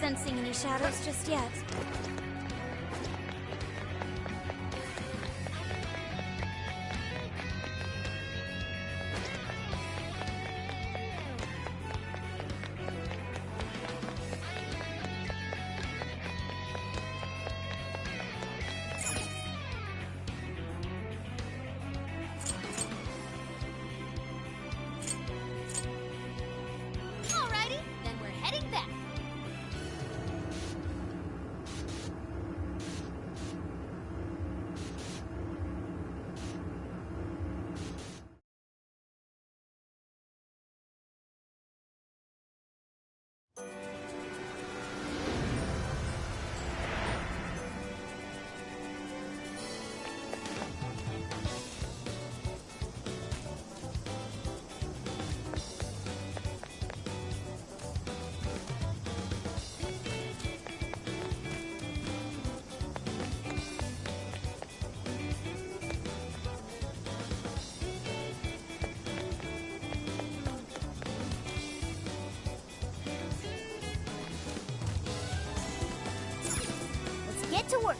sensing any shadows just yet. Alrighty, then we're heading back. Let's get to work.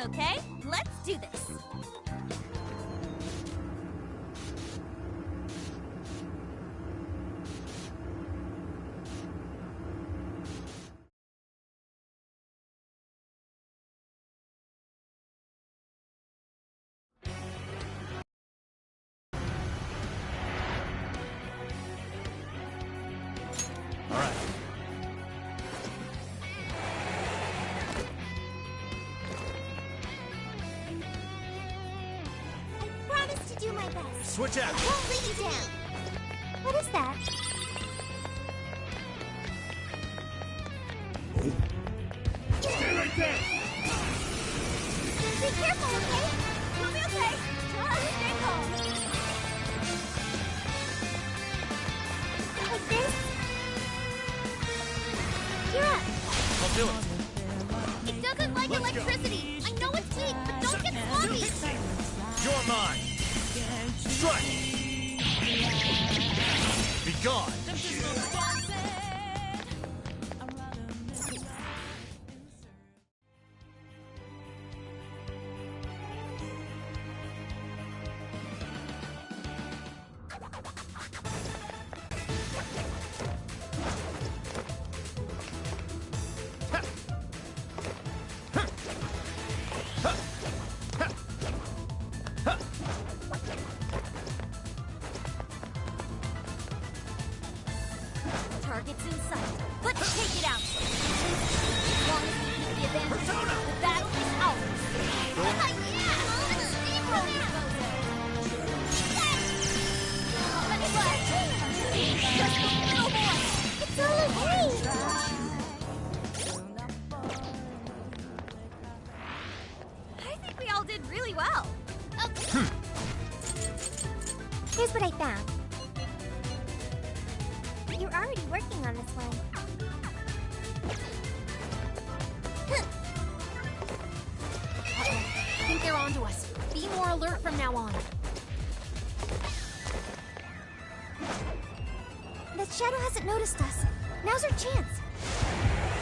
Okay, let's do this. All right. I promise to do my best. Switch I out. won't let you down. What is that? Stay right there. Be careful, okay? You'll be okay. Just stay calm. Like this? You're up. I'll do it. It doesn't like Let's go. electricity. I know it's weak, but don't get sloppy. You're mine. Strike. Be gone. Target's in sight. Let's take it out. As long as we keep the advantage, the battle is ours. Yeah! Let's steamroll these bozos. Let's flash. Just a little more. It's all okay. I think we all did really well. Okay. Here's what I found. You're already working on this one. I think they're onto us. Be more alert from now on. The shadow hasn't noticed us. Now's our chance.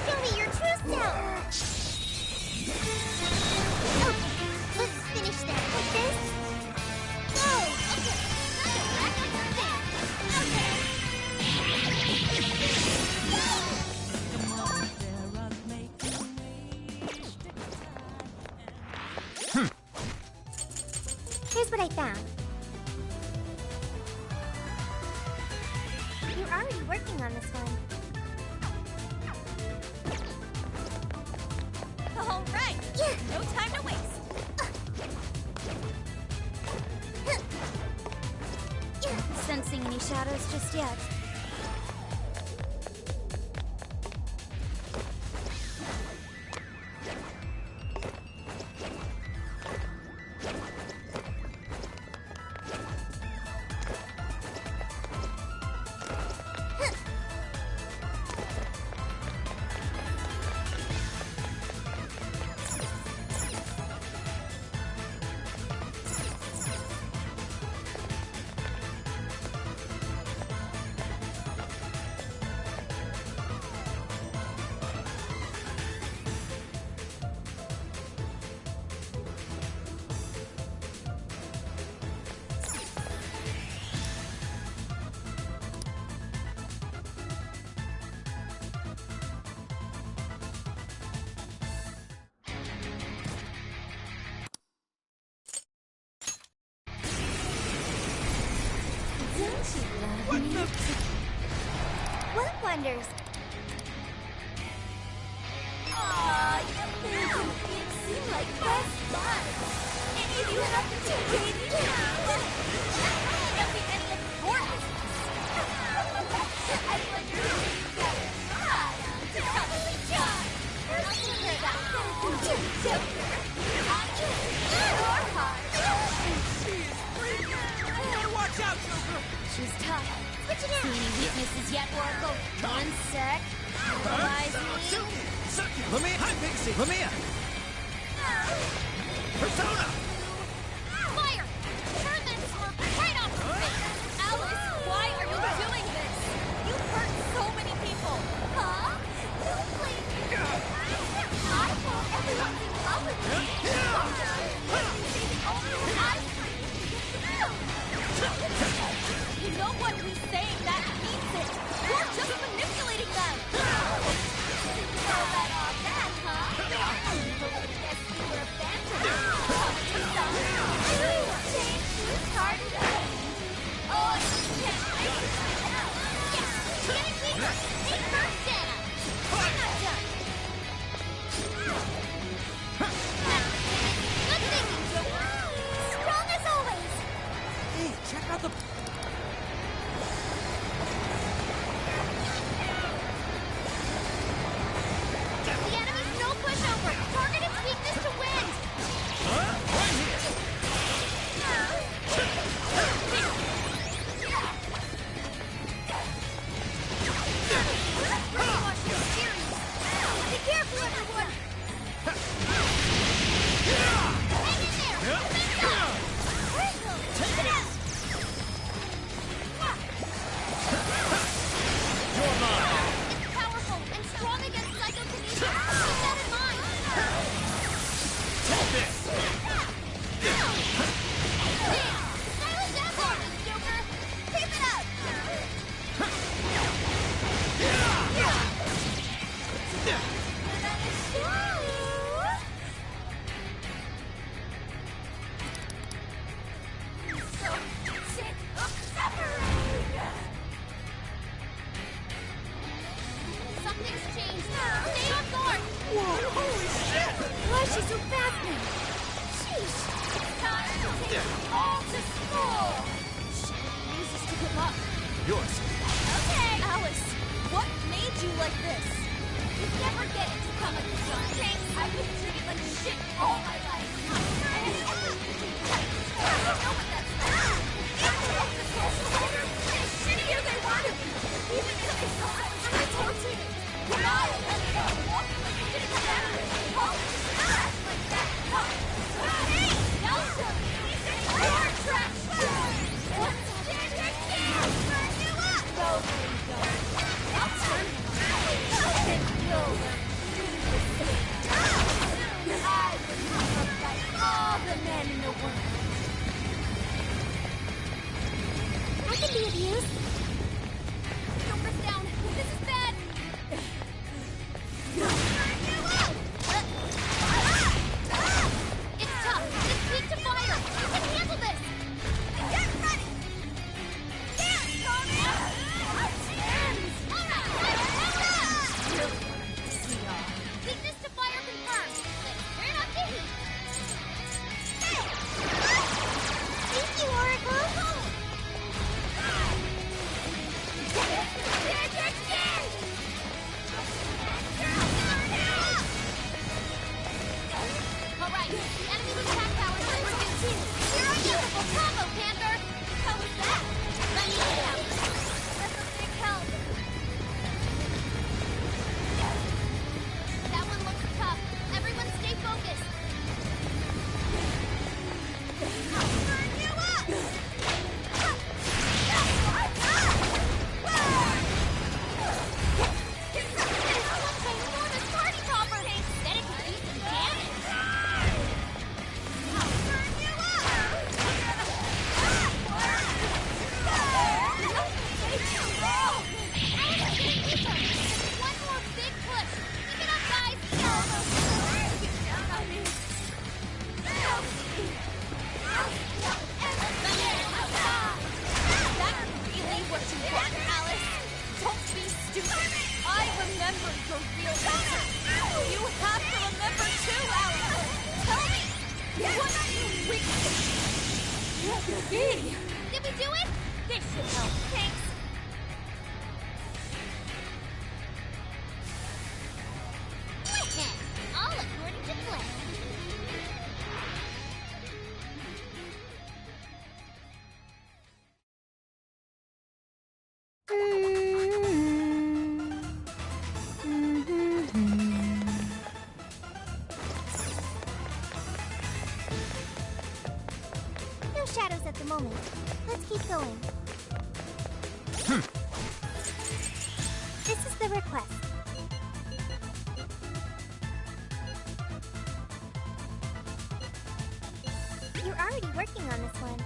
Show me your true self. Okay, let's finish that. Like this. Go. Okay. Back up your thing. Okay. Here's what I found. shadows just yet. What wonders? Aw, you made it seem like best fun. And if you have to take baby now, there'll be any of your business. I wonder if you got a try. Probably John. I'll compare that to Joker. On your heart. Watch out, Joker! She's tough. Switch it out. See any weaknesses yet, Oracle? One sec. Analyze me. Let me. Hi, Pixie. Let me. Persona! Fire! Turn that smirk right off her face! Alice, why are you doing this? You hurt so many people! Huh? You blame me? I thought everyone's in love with me! You know what he's saying? That means it! You're just manipulating them! Throw that off that, huh? Guess you were a phantom. Change who's hard to say. Oh, you can't wait to find out. Yes, getting weaker. Take first, Dana. I'm not done. Good thinking, Joker. Strong as always. Hey, check out the... The enemy's no pushover. Target its weakness to win. Right here! Be careful, everyone. Hang in there. Take it out. You're mine! It's powerful and strong against psychokinesis. Keep that in mind. Take this! Silent down, Joker. Keep it up. So sick of suffering. Something's changed. Stay on guard. Whoa, holy shit! Why is she so fast now? Sheesh. It's time to take them all to school. She refuses to give up. Yours. Okay. Alice, what made you like this? You never get it to come at this time. Thanks. I've been treated like shit all my life. You know what that's like. Everyone was social order. The shittier they wanted me. Even if they thought I was really tortured. I let it go. Walking like you didn't come out of it. Act like that. Hey, Nelson. You're trash. What's stand your chance? Turn you up. Go, go. I'll turn you. And you'll learn to do the same. I was loved by all the men in the world. I can be of use. Joker's down. This is bad. Turn you up. It's tough. It's weak to fire. You can handle this. Get ready. Dance, Tony. All right. Weakness to fire confirmed. Let's turn up the heat. Thank you, Oracle. Did we do it? This should help. Thanks. All according to plan. No shadows at the moment. Let's keep going. This is the request. You're already working on this one.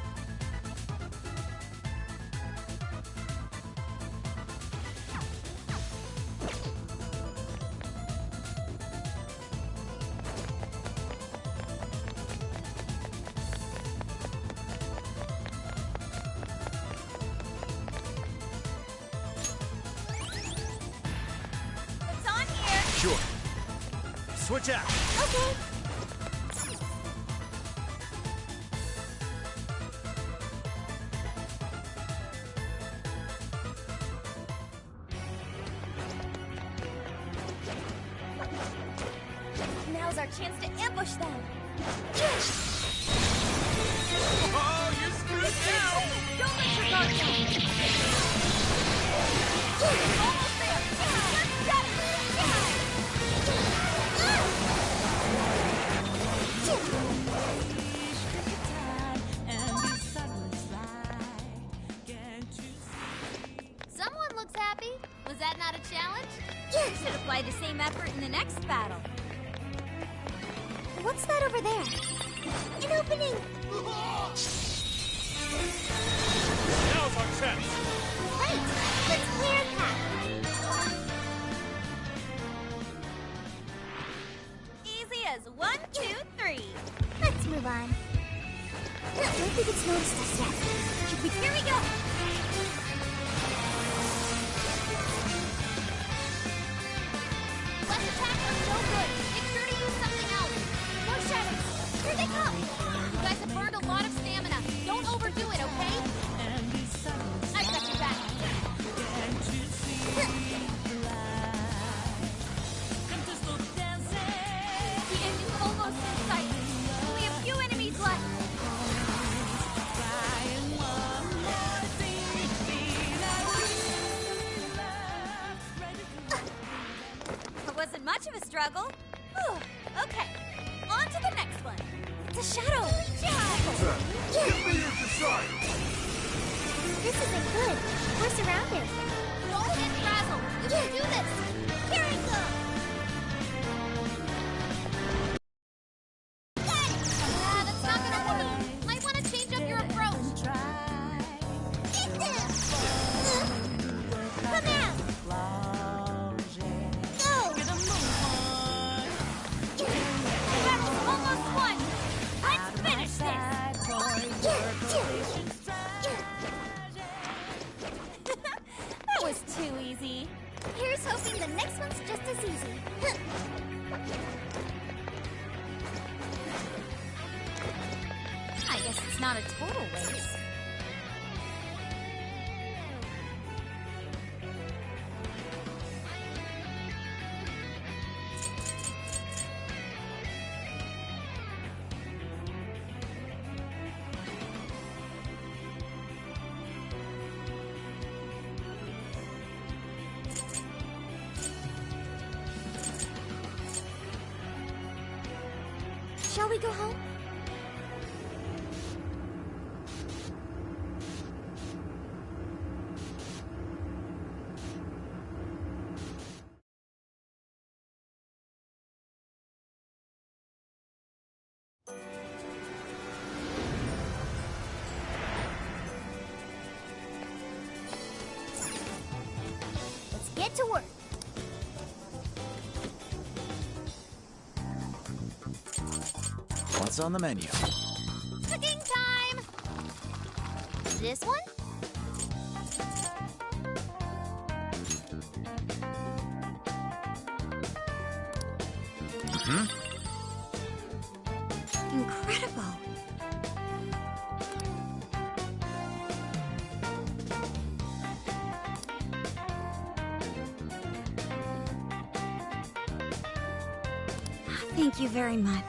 It's on here. Sure. Switch out. Okay. Now's our chance to ambush them. Oh, you're screwed now. Don't let your guard down. Almost there. Let's get it. Someone looks happy. Was that not a challenge? You should apply the same effort in the next battle. What's that over there? An opening! Now's our chance. Right! Let's clear a path. Easy as 1, 2, 3. Let's move on. I don't think it's noticed us yet. Here we go. Less attack was no good. Make sure to use something else. More shadows. Here they come. You guys have burned a lot of stamina. Don't overdo it, okay? I've got your back. The end is almost in sight. Only a few enemies left. It wasn't much of a struggle. Whew. Okay, on to the next one. It's a shadow. Get me into sight. This isn't good. We're surrounded. Don't get frazzled. You can do this. Here it goes. That's not gonna work. Might want to change up your approach. Get them! Come out! Go! The battle's almost won. Let's finish this. That was too easy. Here's hoping the next one's just as easy. I guess it's not a total waste. Shall we go home? Let's get to work. What's on the menu? Cooking time! This one? Incredible. Thank you very much.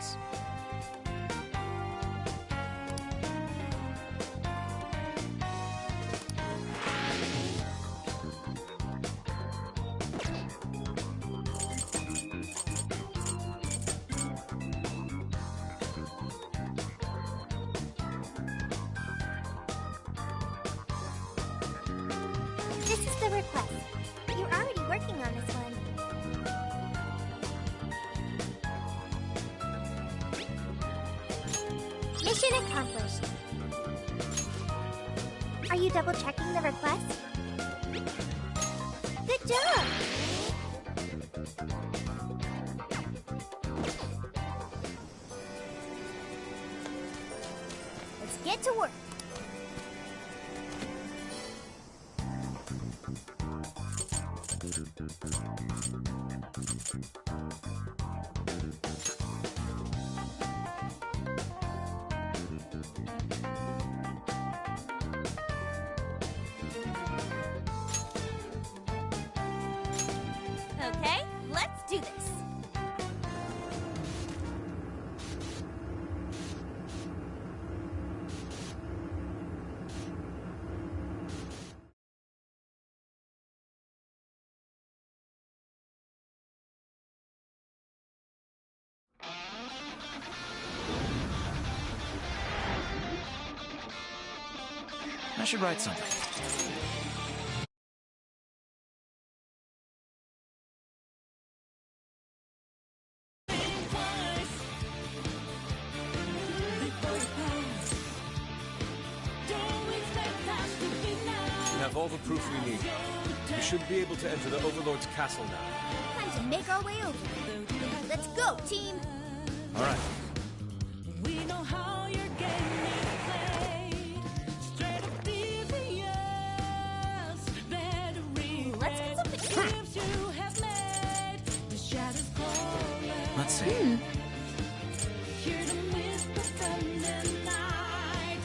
This is the request. You're already working on this one. Mission accomplished. Are you double-checking the request? Good job! Let's get to work. Okay, let's do this. I should write something. We have all the proof we need. We should be able to enter the Overlord's castle now. Time to make our way over. Let's go, team! All right. We know how your game is played. Straight up devious battery. Let's get something. Moves you have made. The shadows calling. Let's see. Hear them whisper from the night.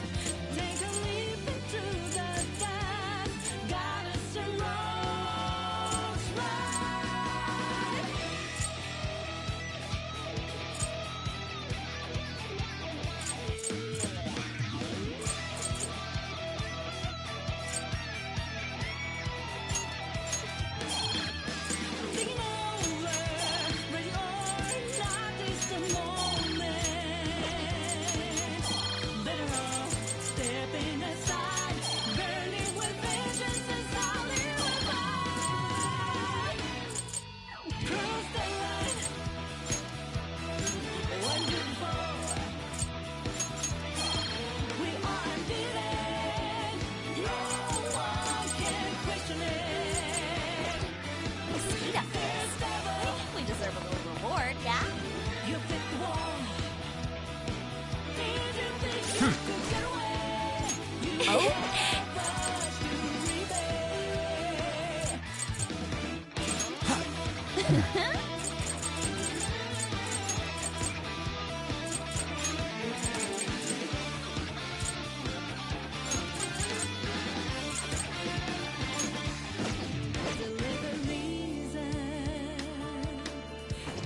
Take a leap into the dark. Goddess arose right. Taking over, ready or not, it's the moment. Better off stepping aside, burning with vengeance is all you find. Cross the line, one good for. We are unbeaten, no one can question it. Speed up. We deserve a little reward, yeah? You fit the wall. Did you think you could get away? You rush to rebel. Deliver reason.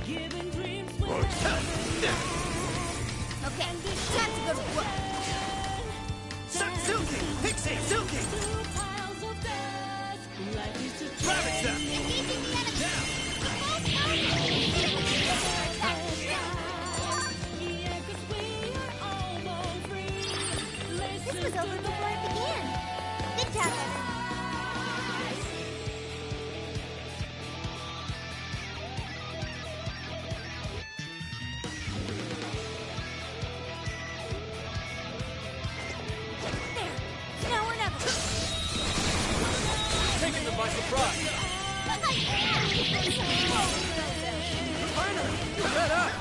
Giving dreams Okay, time to go to work. Suzuki! Pixie! Suzuki! piles of dust. Life is a Rabbit Trap! Engaging the enemy. Yeah, 'cause we are almost free. This was over before it began. Good job, everyone. There. Now or never. Taking them by surprise! Get up!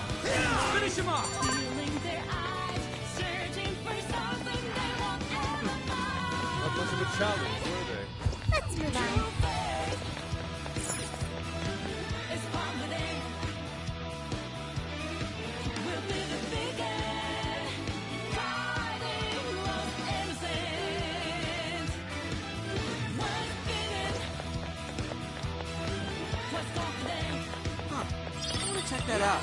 Finish him off! Feeling their eyes, searching for something they won't ever find. Not much of a challenge, were they? Let's move on. It's confident. We'll be the biggest. Fighting lost innocence. What's given? What's confident? I want to check that out.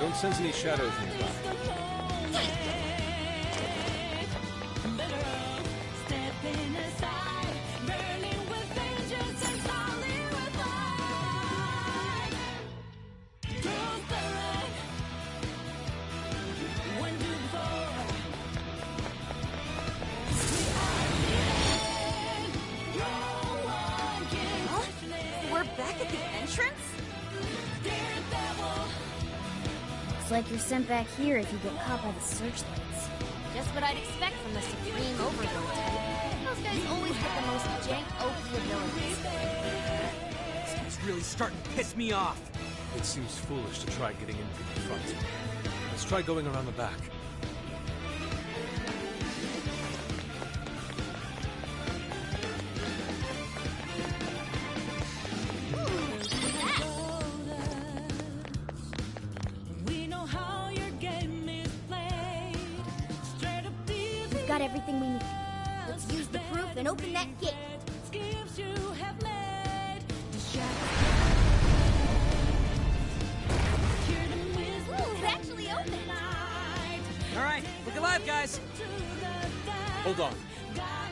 don't sense any shadows nearby. Stepping aside, burning with vengeance and solid with light. Cross the line. When you fall, we are leading. No one can question it. We're back at the entrance? Daredevil. Looks like you're sent back here if you get caught by the searchlights. Just what I'd expect from the Supreme Overlord type. Those guys always get the most jank OP abilities. This guy's really starting to piss me off. It seems foolish to try getting in from the front. Let's try going around the back. We know how your game is played. Straight up We've got everything we need. Let's use the proof and open that gate. Skips you have made. The shadows here to miss the Ooh, it actually opened. light. All right, look alive, guys. To the dark. Hold on.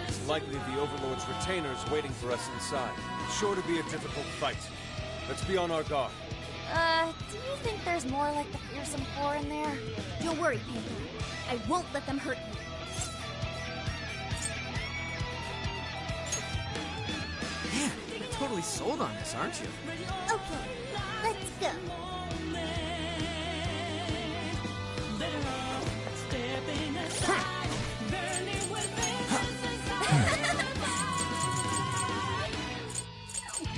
It's likely the Overlord's retainers waiting for us inside. Sure to be a difficult fight. Let's be on our guard. Do you think there's more like the fearsome four in there? Don't worry, Panther. I won't let them hurt you. Man, you're totally sold on this, aren't you? Okay, let's go. Better off stepping aside, burning with vengeance and solid fight.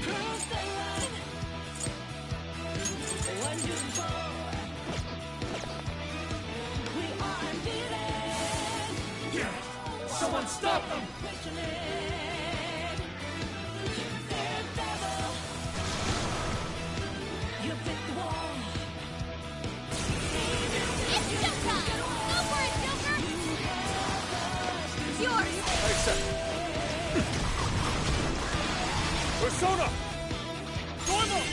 Cross the line. When you fall, we are leading. Someone stop them! Question it. Daredevil. You pick the wall. It's showtime! Go for it, Joker! It's yours! I accept. Persona! Normal!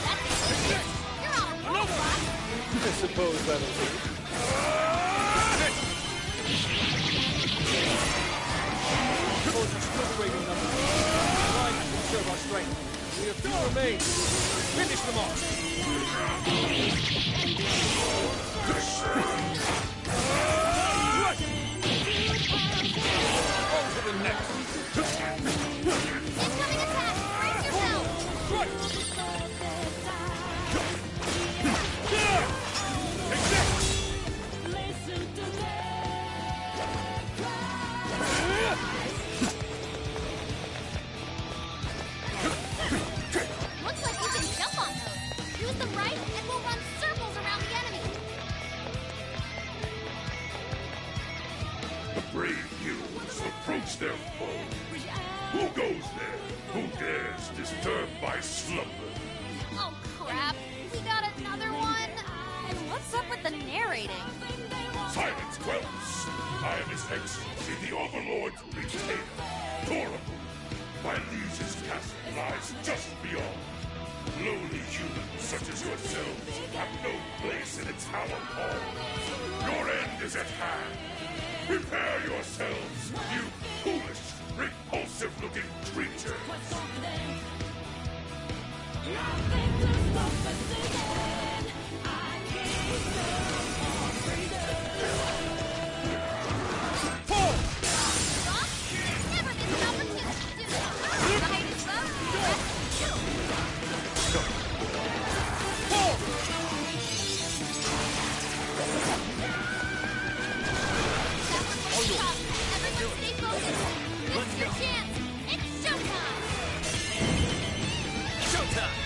That's it! You're on a roll, boss! I suppose that'll do. Forces still waiting numbers. Trying to conserve our strength. We have few remain. Finish them off. On to the next. Incoming attack! Brace yourself! Listen to Looks like we can jump on those. Use them right, and we'll run circles around the enemy. The brave heroes approach their foe. Who goes there? Who dares disturb my slumber? Oh, crap. We got another one. And what's up with the narrating? Silence, Quells! I am His Excellency, the Overlord's retainer, Torable. My liege's castle lies just beyond. Lowly humans such as yourselves have no place in its hallowed halls. Your end is at hand. Prepare yourselves, you foolish, repulsive-looking creatures. nothing to stop us again. I can't stop freedom. Fall! Stop? Never miss an opportunity to fight is love, rest is you. Fall! Everyone stay focused. This is your chance. It's showtime. Showtime!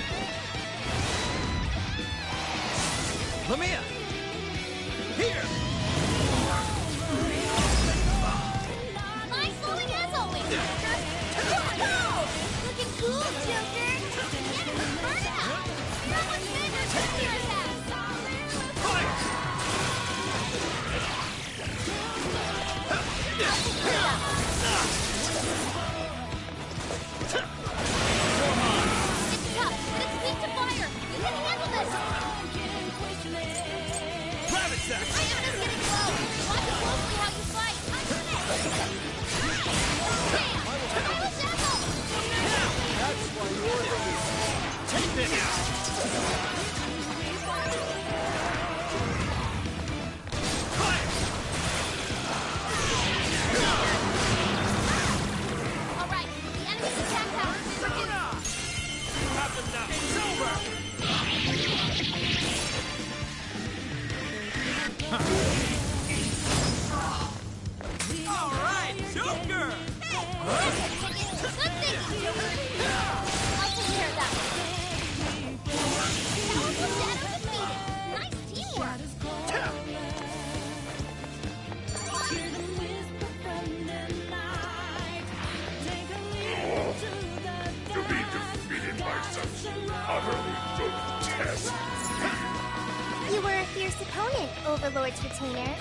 Overlord's retainer.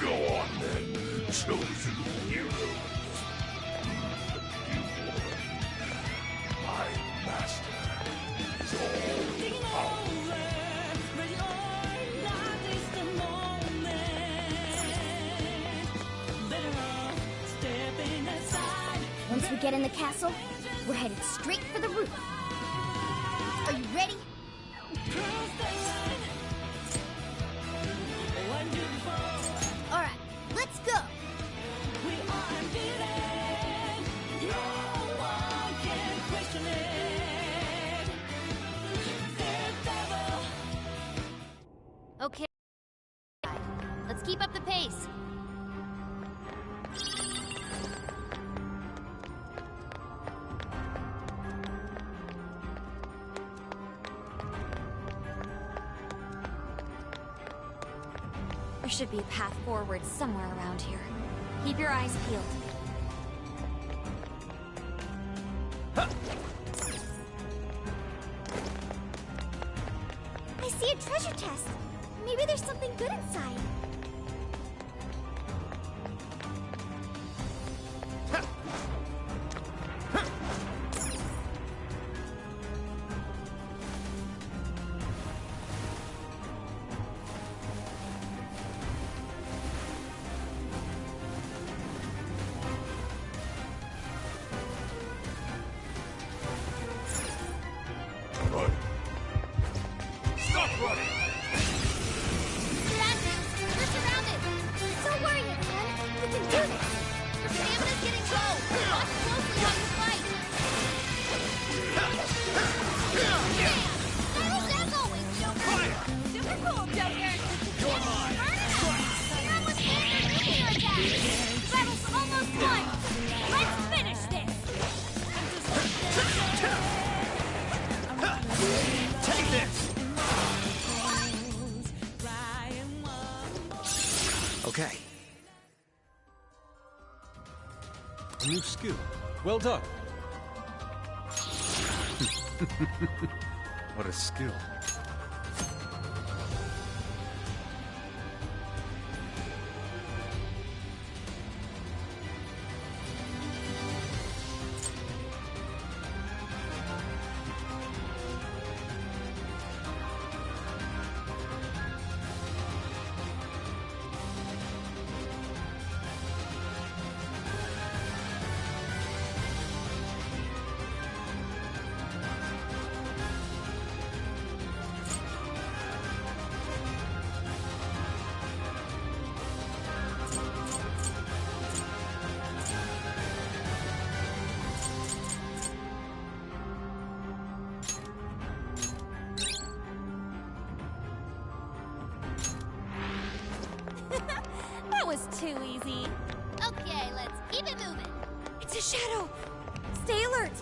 Go on then, chosen heroes. My master is all powerful. Once we get in the castle, we're headed straight for the roof. Are you ready? Alright, let's go! Okay. Let's keep up the pace. There should be a path forward somewhere around here. Keep your eyes peeled. I see a treasure chest. Maybe there's something good inside. Run. Stop running! We're surrounded! Don't worry, everyone. We can do this. Your stamina's getting low! Watch closely while you fight! Battles as always, Joker! Super cool, Joker! You're mine. You're almost there for nuclear attack! Battle's almost won! Let's finish this! Take this. Okay. A new skill. Well done. What a skill. That was too easy. Okay, let's keep it moving. It's a shadow. Stay alert.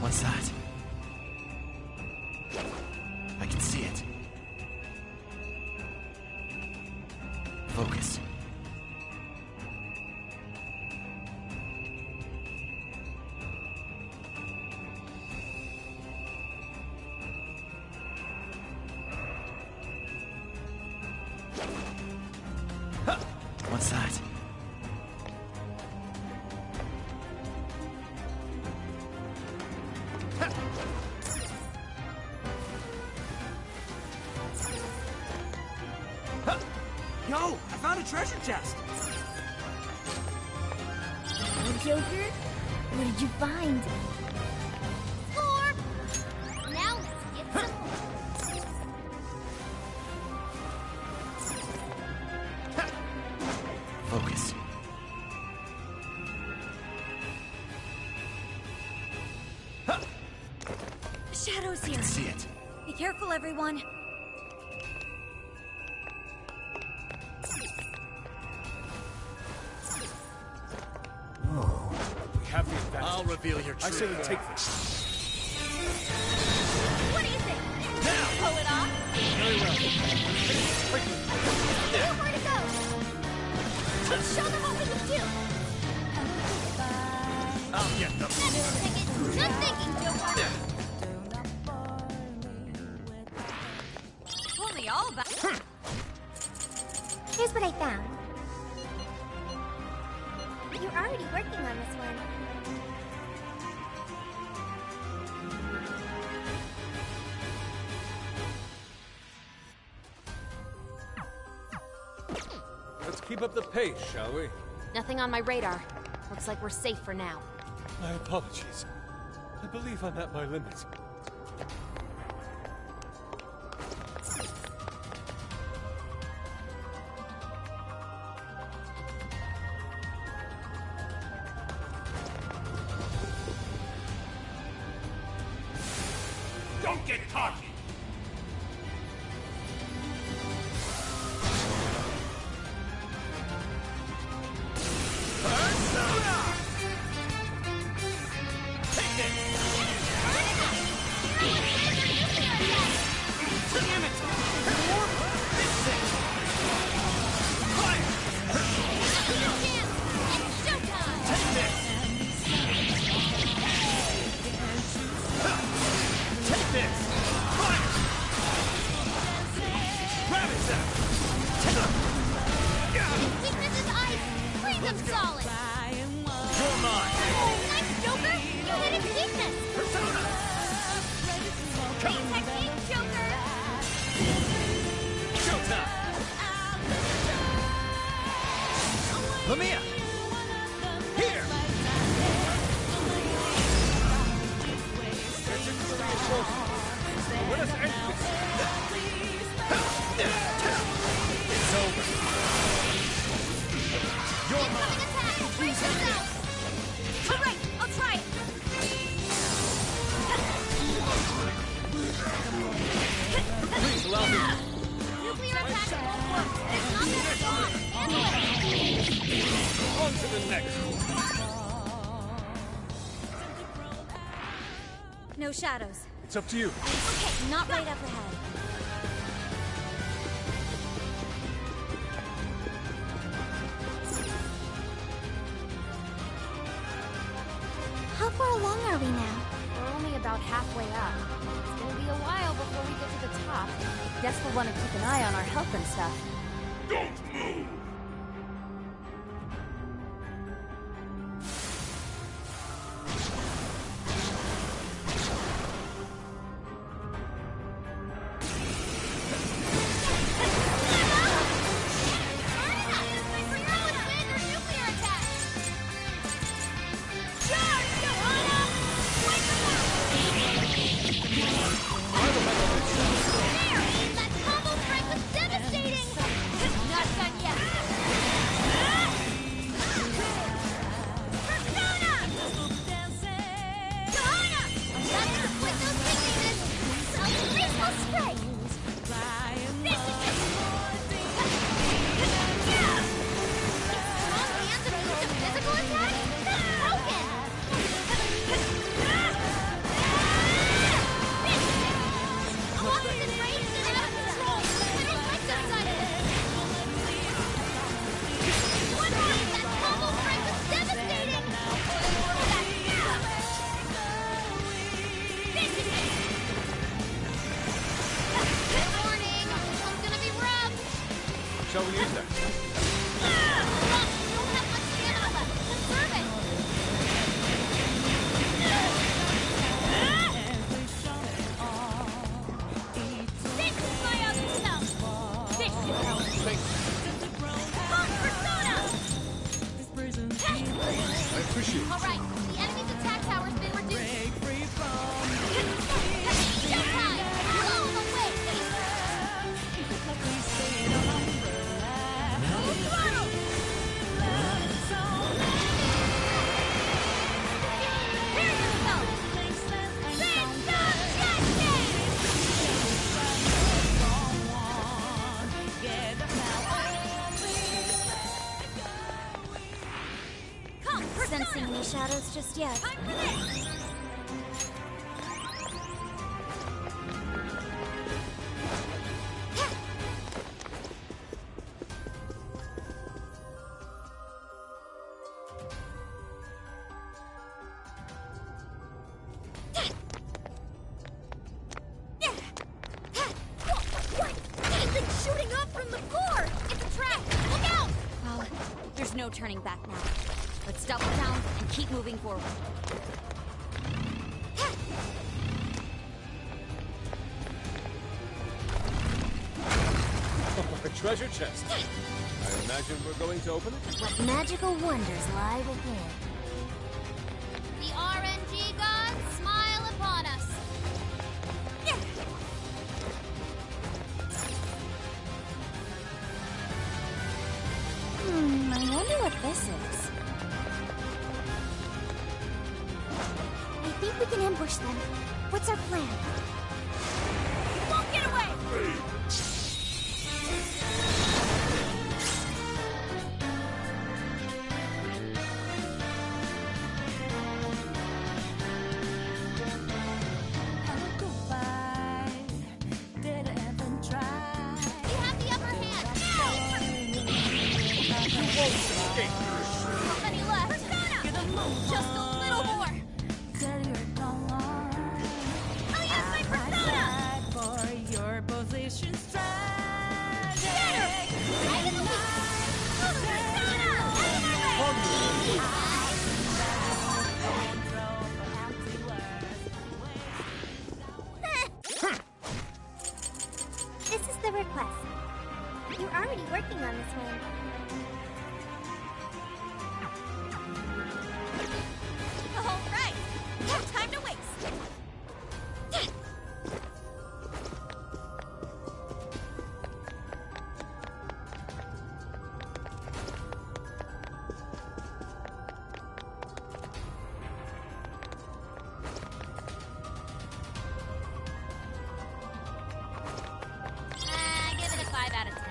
What's that? I can see it. Focus. What's that? Yo, I found a treasure chest. Oh, Joker, what did you find? Score! Now let's get some more. Focus. The shadow's I here. can see it. Be careful, everyone. We have the advantage. I'll reveal your I say truth. we take this. What do you think? Now! Pull it off? Very well. Quickly. Where to go? Let's show them what we can do. I'll get them. Good thinking, Joker. about? Here's what I found. You're already working on this one. Let's keep up the pace, shall we? Nothing on my radar. Looks like we're safe for now. My apologies. I believe I'm at my limit. Don't get cocky! Persona! Take this! Damn it! More fixing! Fire! It's showtime! Take this! Take this! Fire! Rabbit Zap! Weakness is ice! Freeze them solid! You're mine! Nice, Joker! You hit its weakness! Persona! Great technique, Joker! Showtime! Lamia! Here! Attention to the reinforcements. Let us end this. It's over. You're Incoming mine! attack! Brace yourself! Alright, I'll try it! Please allow me. Nuclear attack won't work! It's not that strong! Handle it! On to the next. No shadows. It's up to you. Okay, not right up ahead. How far along are we now? We're only about halfway up. It's gonna be a while before we get to the top. Guess we'll want to keep an eye on our health and stuff. Don't move! Shall we use that? Don't have much stamina left. Conserve it. This is my other self. This should help. Punk Persona! I appreciate it. All right, the enemy's attack tower's been reduced. Showtime! Blow them away! Full throttle! Prepare yourself! Big Dog Jetpack! Come, Persona! Sensing any shadows just yet. Time for this! What is the There's no turning back now. Let's double down and keep moving forward. A treasure chest. I imagine we're going to open it? What magical wonders lie within? The RNG gods smile upon us. I wonder what this is. I think we can ambush them. What's our plan? You won't get away! Oh, goodbye. Did I even try? You have the upper hand. How many left? Persona! Just a little more! Tell your tongue on. I'll use my persona! For your position strategy. Right in the lead! Persona! Out of my way! This is the request. You're already working on this one. All right! No time to waste! Give it a 5 out of 10.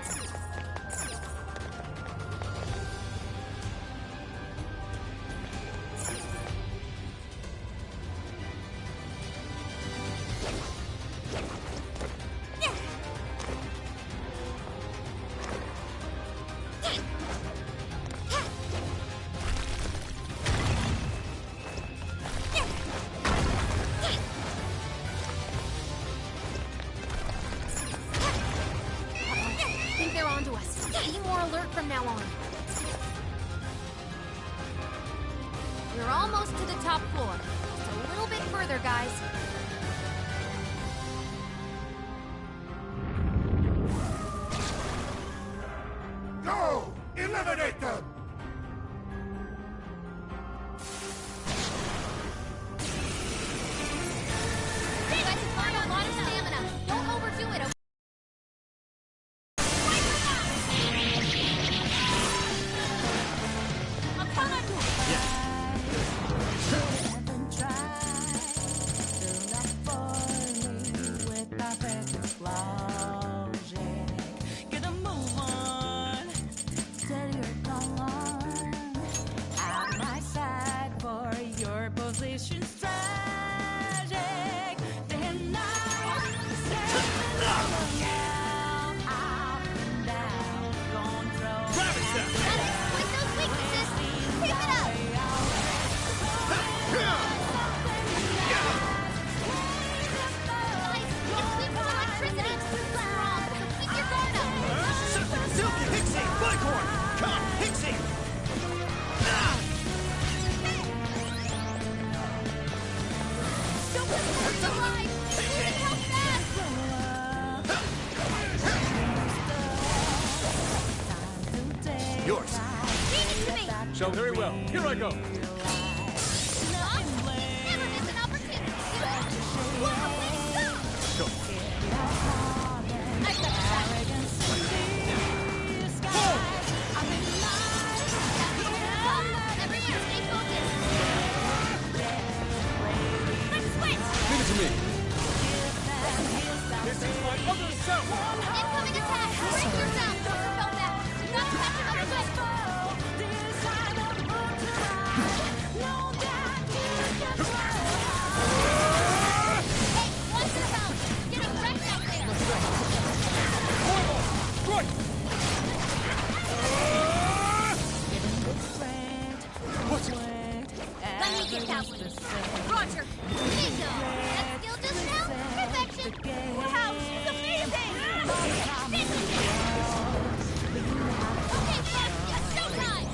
I think they're onto us. Be more alert from now on. We're almost to the top floor. Just a little bit further, guys. Go! Eliminate them! You guys have burned a lot of stamina. Don't overdo it, okay? I'm coming to it. Haven't tried. Do not fall with my precious logic. Get a move on. Tell your tongue on. At my side for your position strategic. Then I down, up and down, control. With those weaknesses, keep it up! Guys, it sweeps electricity. Strong, so keep your guard up. Silky Pixie! Bighorn! Come, Pixie! Don't let them alive! We need help fast! Yours. Leave it to me! Shall very well. Here I go. Stop! Never miss an opportunity! Wow, way to go! Go. I've got your back. Everyone stay focused! Let's switch! Give it to me. This is my other self. Incoming attack! Brace yourself! Fell back! Do not catch another whip! Hey, watch your mouth! Get him wrecked out there! Right. Let me get that one! Roger! Bingo! That skill just now? Perfection! Wow, she's amazing! This is it! Okay, Bugs, it's showtime!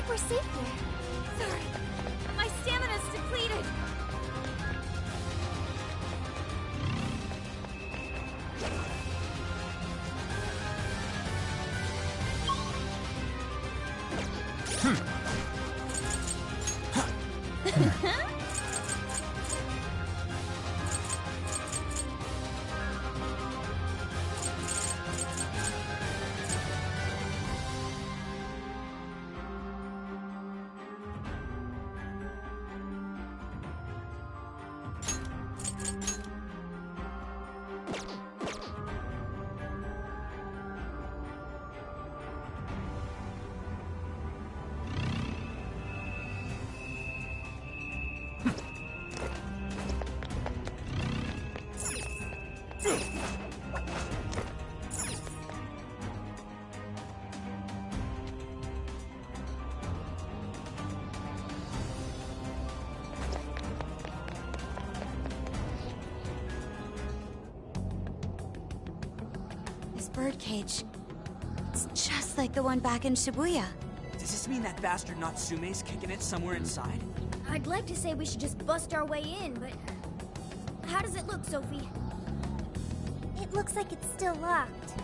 like we're safe here. Sorry, my stamina's depleted. This birdcage. It's just like the one back in Shibuya. Does this mean that bastard Natsume's kicking it somewhere inside? I'd like to say we should just bust our way in, but... How does it look, Sophie? It looks like it's still locked.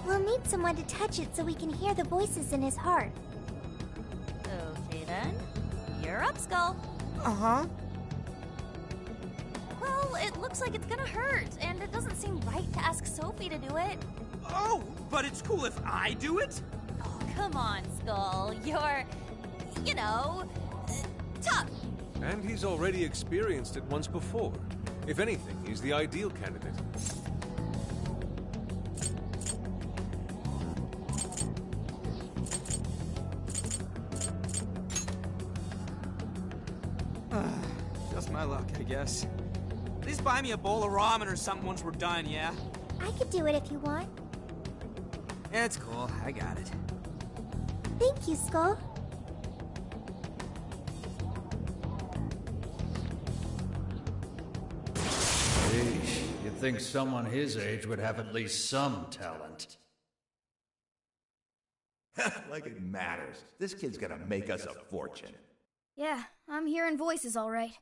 We'll need someone to touch it so we can hear the voices in his heart. Okay then. You're up, Skull. Uh-huh. Well, it looks like it's gonna hurt, and it doesn't seem right to ask Sophie to do it. Oh, but it's cool if I do it? Oh, come on, Skull. You're, you know, tough. And he's already experienced it once before. If anything, he's the ideal candidate. Just my luck, I guess. Please buy me a bowl of ramen or something once we're done, yeah? I could do it if you want. It's cool, I got it. Thank you, Skull. Sheesh, you'd think someone his age would have at least some talent. Like it matters. This kid's gonna make us a fortune. Yeah, I'm hearing voices all right.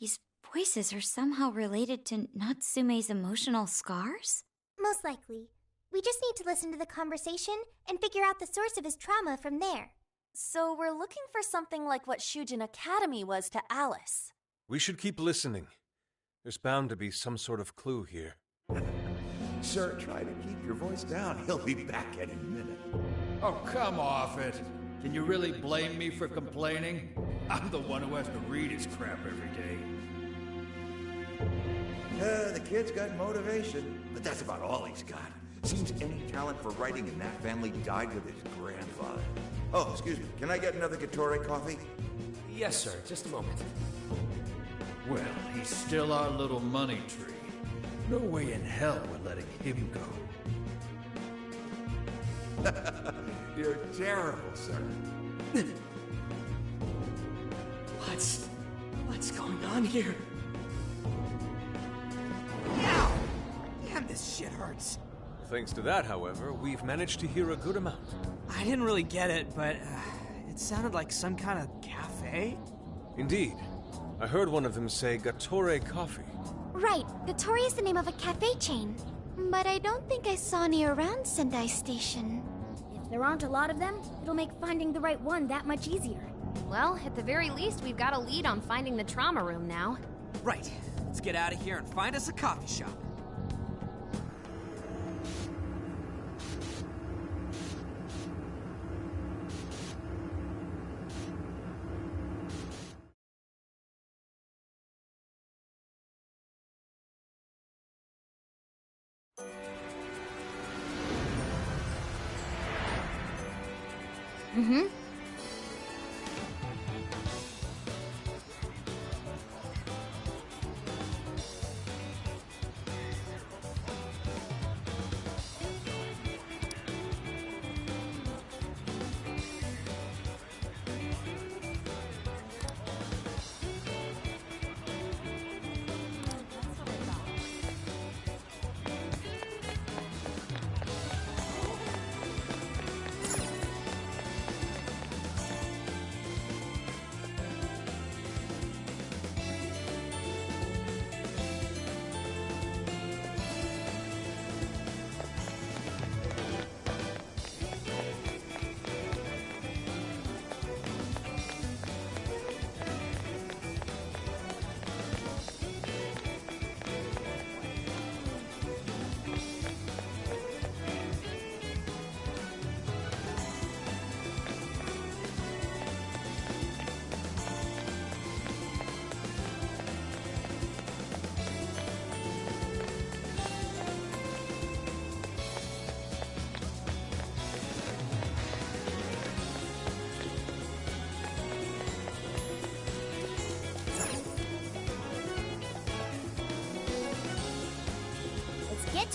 These voices are somehow related to Natsume's emotional scars? Most likely. We just need to listen to the conversation and figure out the source of his trauma from there. So we're looking for something like what Shujin Academy was to Alice. We should keep listening. There's bound to be some sort of clue here. Sir, try to keep your voice down. He'll be back any minute. Oh, come off it. Can you really blame me for complaining? I'm the one who has to read his crap every day. The kid's got motivation, but that's about all he's got. Seems any talent for writing in that family died with his grandfather. Oh, excuse me. Can I get another Gatorade coffee? Yes, sir. Just a moment. Well, he's still our little money tree. No way in hell we're letting him go. You're terrible, sir. What's going on here? Ow! Damn, this shit hurts. Thanks to that, however, we've managed to hear a good amount. I didn't really get it, but it sounded like some kind of cafe. Indeed. I heard one of them say Gatore Coffee. Right, Gatori is the name of a cafe chain. But I don't think I saw any around Sendai Station. If there aren't a lot of them, it'll make finding the right one that much easier. Well, at the very least, we've got a lead on finding the trauma room now. Right. Let's get out of here and find us a coffee shop. Mm-hmm.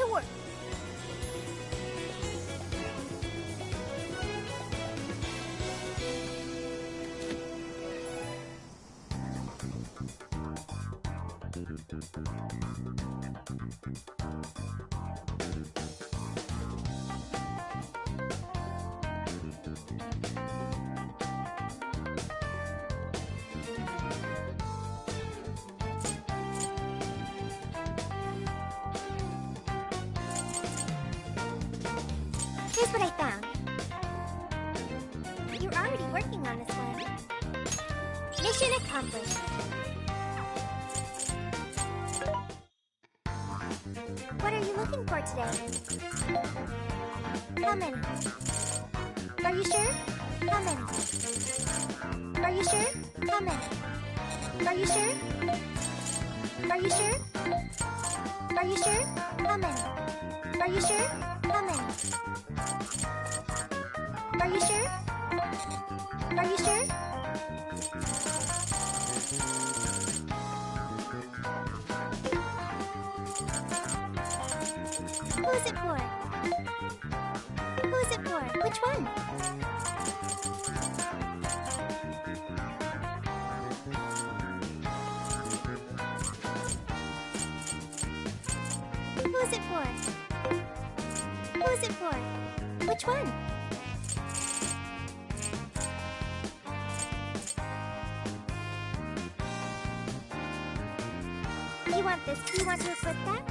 to work. Here's what I found. You're already working on this one. Mission accomplished. What are you looking for today? How many? Are you sure? How many? Are you sure? How many? Are you sure? Are you sure? Are you sure? How many? Are you sure? How many? Are you sure? Are you sure? Who's it for? Who's it for? Which one? Who's it for? Who's it for? Which one? You want this? You want to equip that?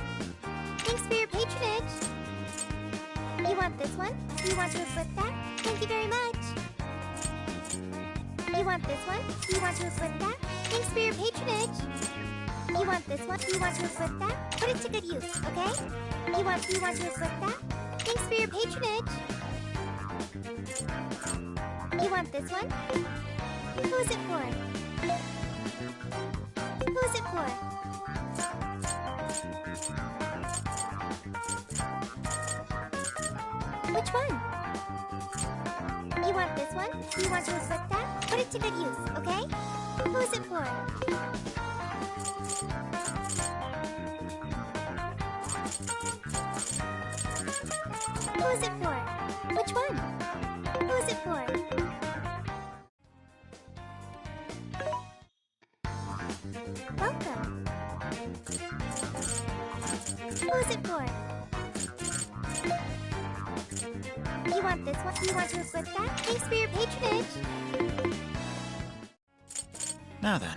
Thanks for your patronage. You want this one? You want to equip that? Thank you very much. You want this one? You want to equip that? Thanks for your patronage. You want this one? You want to equip that? Put it to good use, okay? You want to equip that? Thanks for your patronage. You want this one? Who's it for? Who's it for? Which one? You want this one? You want to equip that? Put it to good use, okay? Who's it for? Who's it for? Which one? Who's it for? Welcome. Who's it for? You want this one? You want to equip that? Thanks for your patronage. Now then.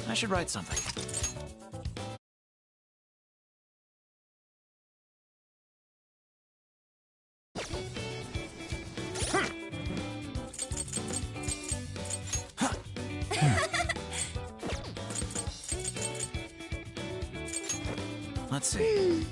I should write something. Let's see.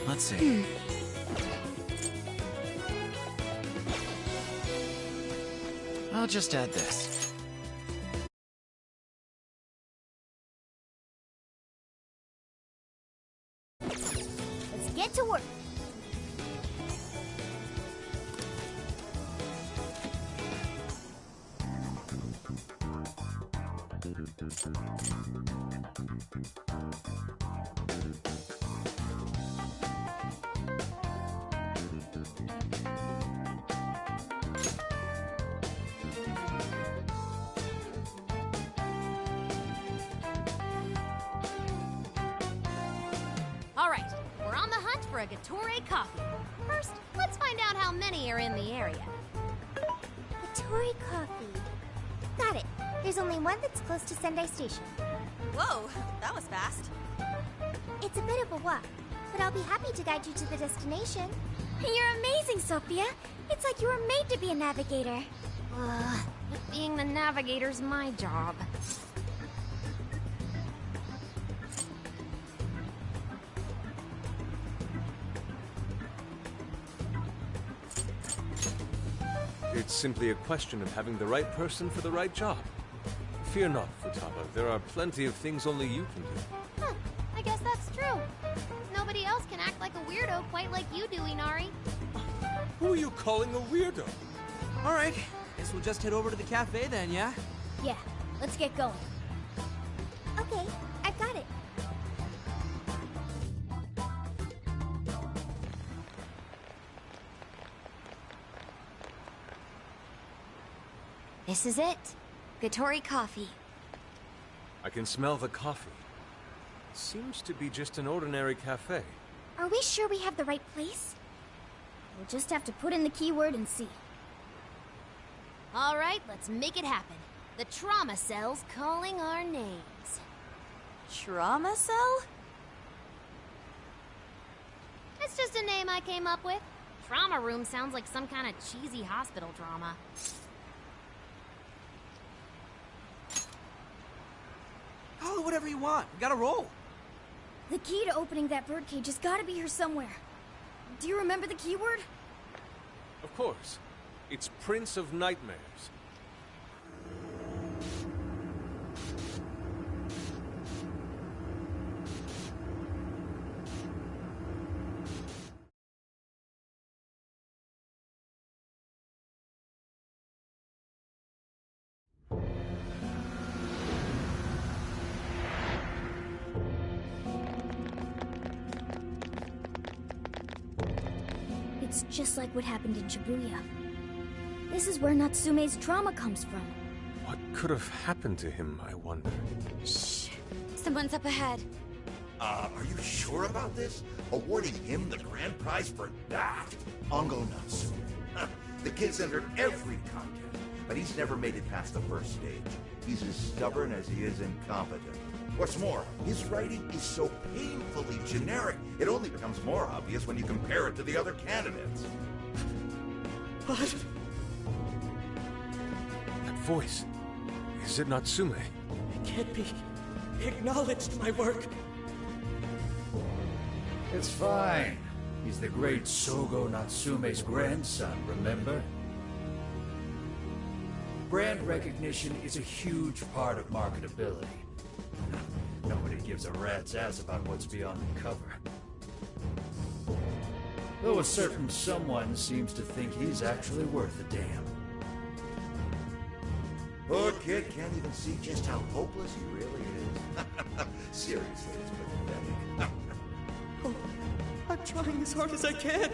Let's see. I'll just add this. Let's get to work. All right, we're on the hunt for a Gatorade coffee. First, let's find out how many are in the area. Tori coffee. Got it. There's only one that's close to Sendai Station. Whoa, that was fast. It's a bit of a walk, but I'll be happy to guide you to the destination. You're amazing, Sophia. It's like you were made to be a navigator. But being the navigator's my job. It's simply a question of having the right person for the right job. Fear not, Futaba. There are plenty of things only you can do. Huh, I guess that's true. Nobody else can act like a weirdo quite like you do, Inari. Who are you calling a weirdo? All right, guess we'll just head over to the cafe then, yeah? Yeah, let's get going. Okay, I've got it. This is it. Gatori coffee. I can smell the coffee. Seems to be just an ordinary cafe. Are we sure we have the right place? We'll just have to put in the keyword and see. All right, let's make it happen. The trauma cell's calling our names. Trauma cell? It's just a name I came up with. Trauma room sounds like some kind of cheesy hospital drama. Call it whatever you want. We gotta roll. The key to opening that birdcage has got to be here somewhere. Do you remember the keyword? Of course. It's Prince of Nightmares. It's just like what happened in Shibuya. This is where Natsume's trauma comes from. What could have happened to him, I wonder? Shh. Someone's up ahead. Are you sure about this? Awarding him the grand prize for that? Ongo Natsume. The kid's entered every contest, but he's never made it past the first stage. He's as stubborn as he is incompetent. What's more, his writing is so painfully generic, it only becomes more obvious when you compare it to the other candidates. What? That voice. Is it Natsume? It can't be. He acknowledged my work. It's fine. He's the great Sogo Natsume's grandson, remember? Brand recognition is a huge part of marketability. Nobody gives a rat's ass about what's beyond the cover. Though a certain someone seems to think he's actually worth a damn. Poor kid can't even see just how hopeless he really is. Seriously, it's pathetic. Oh, I'm trying as hard as I can.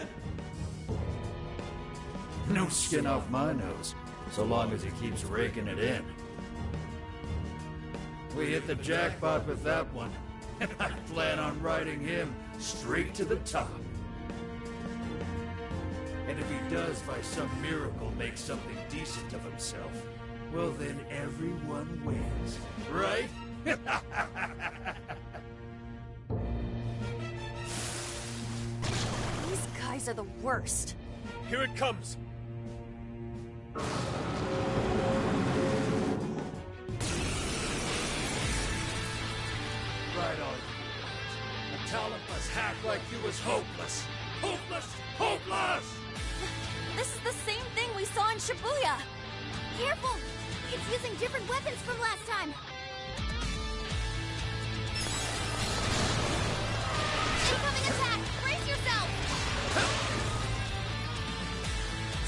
No skin off my nose, so long as he keeps raking it in. We hit the jackpot with that one, and I plan on riding him straight to the top. And if he does by some miracle make something decent of himself, well then everyone wins, right? These guys are the worst. Here it comes! right, all you. A talentless hack like you is hopeless. Hopeless! Hopeless! This is the same thing we saw in Shibuya. Careful! It's using different weapons from last time. Incoming attack! Brace yourself!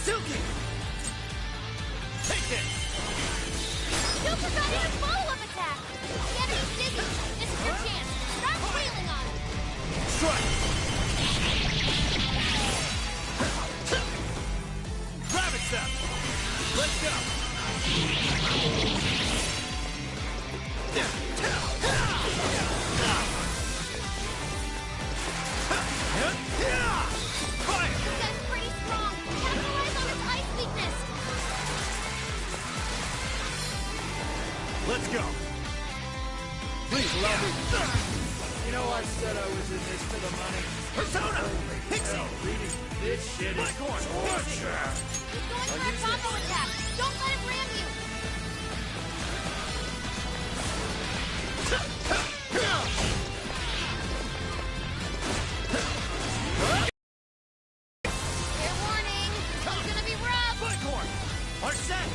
Suki! Take it! You forgot your follow-up attack! The enemy's dizzy. This is your chance. Start wailing on him. Strike! Grab it, Seth! Let's go! Fire! This guy's pretty strong. Capitalize on his ice weakness. Let's go! Please allow me. You know, I said I was in this for the money. Persona! Pixie! Hell, reading this shit is Bicorn! torture. He's going for a combo attack. Don't let him ram you. Fair warning. It's gonna be rough. Bicorn! Arsene!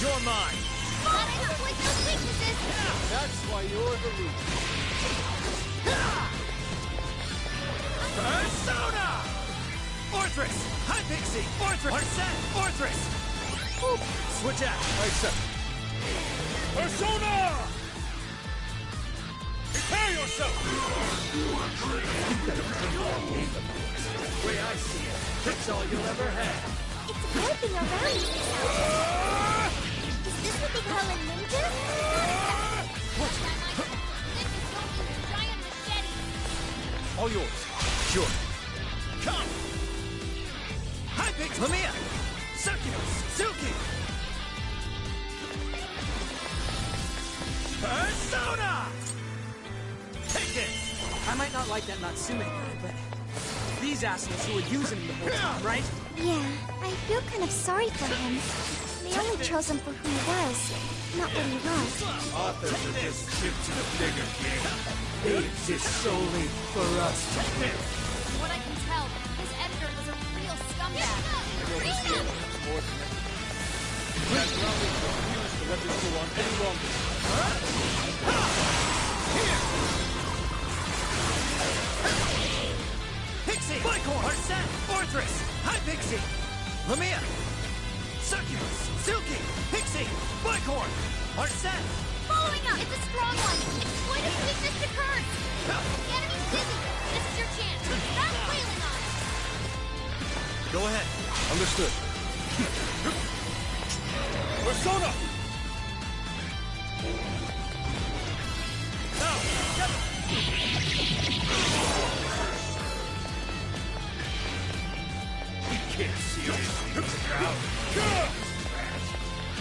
You're mine! Gotta exploit those weaknesses. That's why you're the leader. Persona! Orthrus! Hi, Pixie! Orthrus! Arsene! Orthrus! Switch out! Accept. Persona! Prepare yourself! The way I see it, it's all you'll ever have. It's warping around you. Is this what they call a ninja? What? This is Toki's giant machete. All yours. Sure. Come! Hi, Pixie! Lamia! Circulus! Suki! Persona! Take this! I might not like that Natsume guy, but these assholes who were using him the whole time, right? Yeah, I feel kind of sorry for him. They only chose him for who he was, not what he was. Authors are just chips in a bigger game. They exist solely for us. From what I can tell, his editor was a real scumbag. That ground is refused to let this go on any longer. Pixie! Bicorn! Arsene! Orthrus! Hi, Pixie! Lamia! Circulus! Suki! Pixie! Bicorn! Arsene! Following up! It's a strong one! Exploit his weakness to curse! The enemy's dizzy! This is your chance! Start wailing on him! Go ahead. Understood. Persona! Now! Get him! He can't see us from the ground.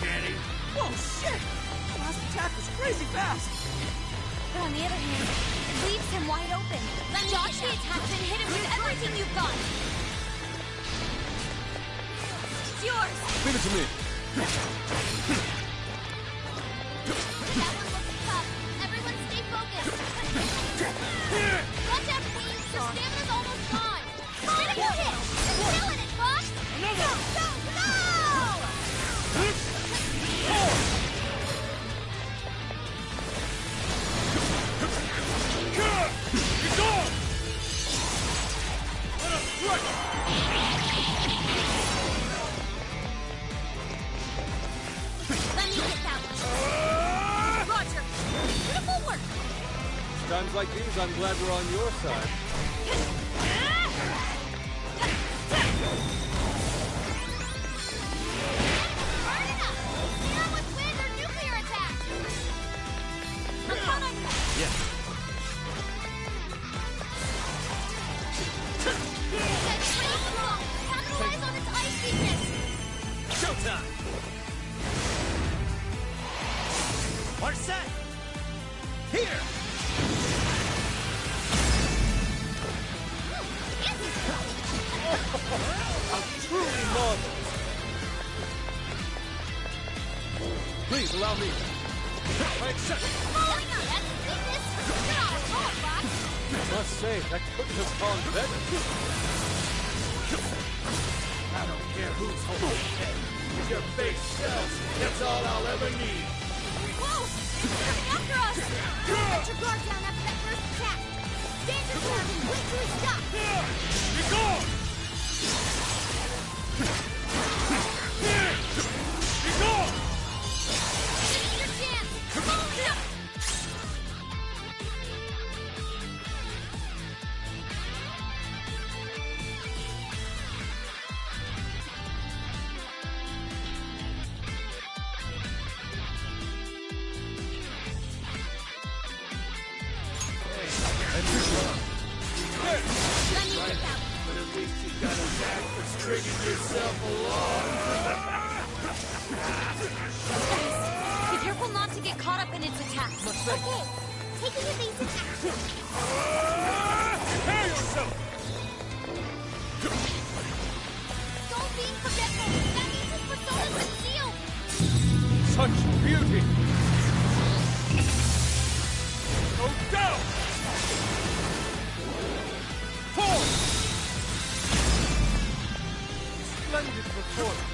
Can he? Whoa, shit! The last attack was crazy fast! But on the other hand, it leaves him wide open. Dodge the attacks and hit him with everything you've got. It's yours. Leave it to me. That one looks tough. Everyone stay focused. Watch out, Queen. Your stamina's almost gone. Critical hit! You're killing it, Fox! Go, go, go! It's on! Let us strike! Let me get that one. Roger. Beautiful work. Times like these, I'm glad we're on your side. Burn it up! Clear him with wind or nuclear attack! I'll count on you. Yeah. This guy's pretty strong! Capitalize on its ice weakness! Showtime! Arsene! Here! say, that couldn't have gone better. I don't care who's holding your head. If your face sells, that's all I'll ever need. Whoa! It's coming after us! Don't let your guard down after that first attack! Stand your ground and wait till he stops! Be gone! Be gone! This is your chance! Follow it up! Let me get that. But at least you got a knack for stringing yourself along. Guys, be careful not to get caught up in its attacks. Okay, taking a basic action. Prepare yourself! Don't be forgetful. That means his persona's concealed. Such beauty! Go down! Forward! Splendid performance.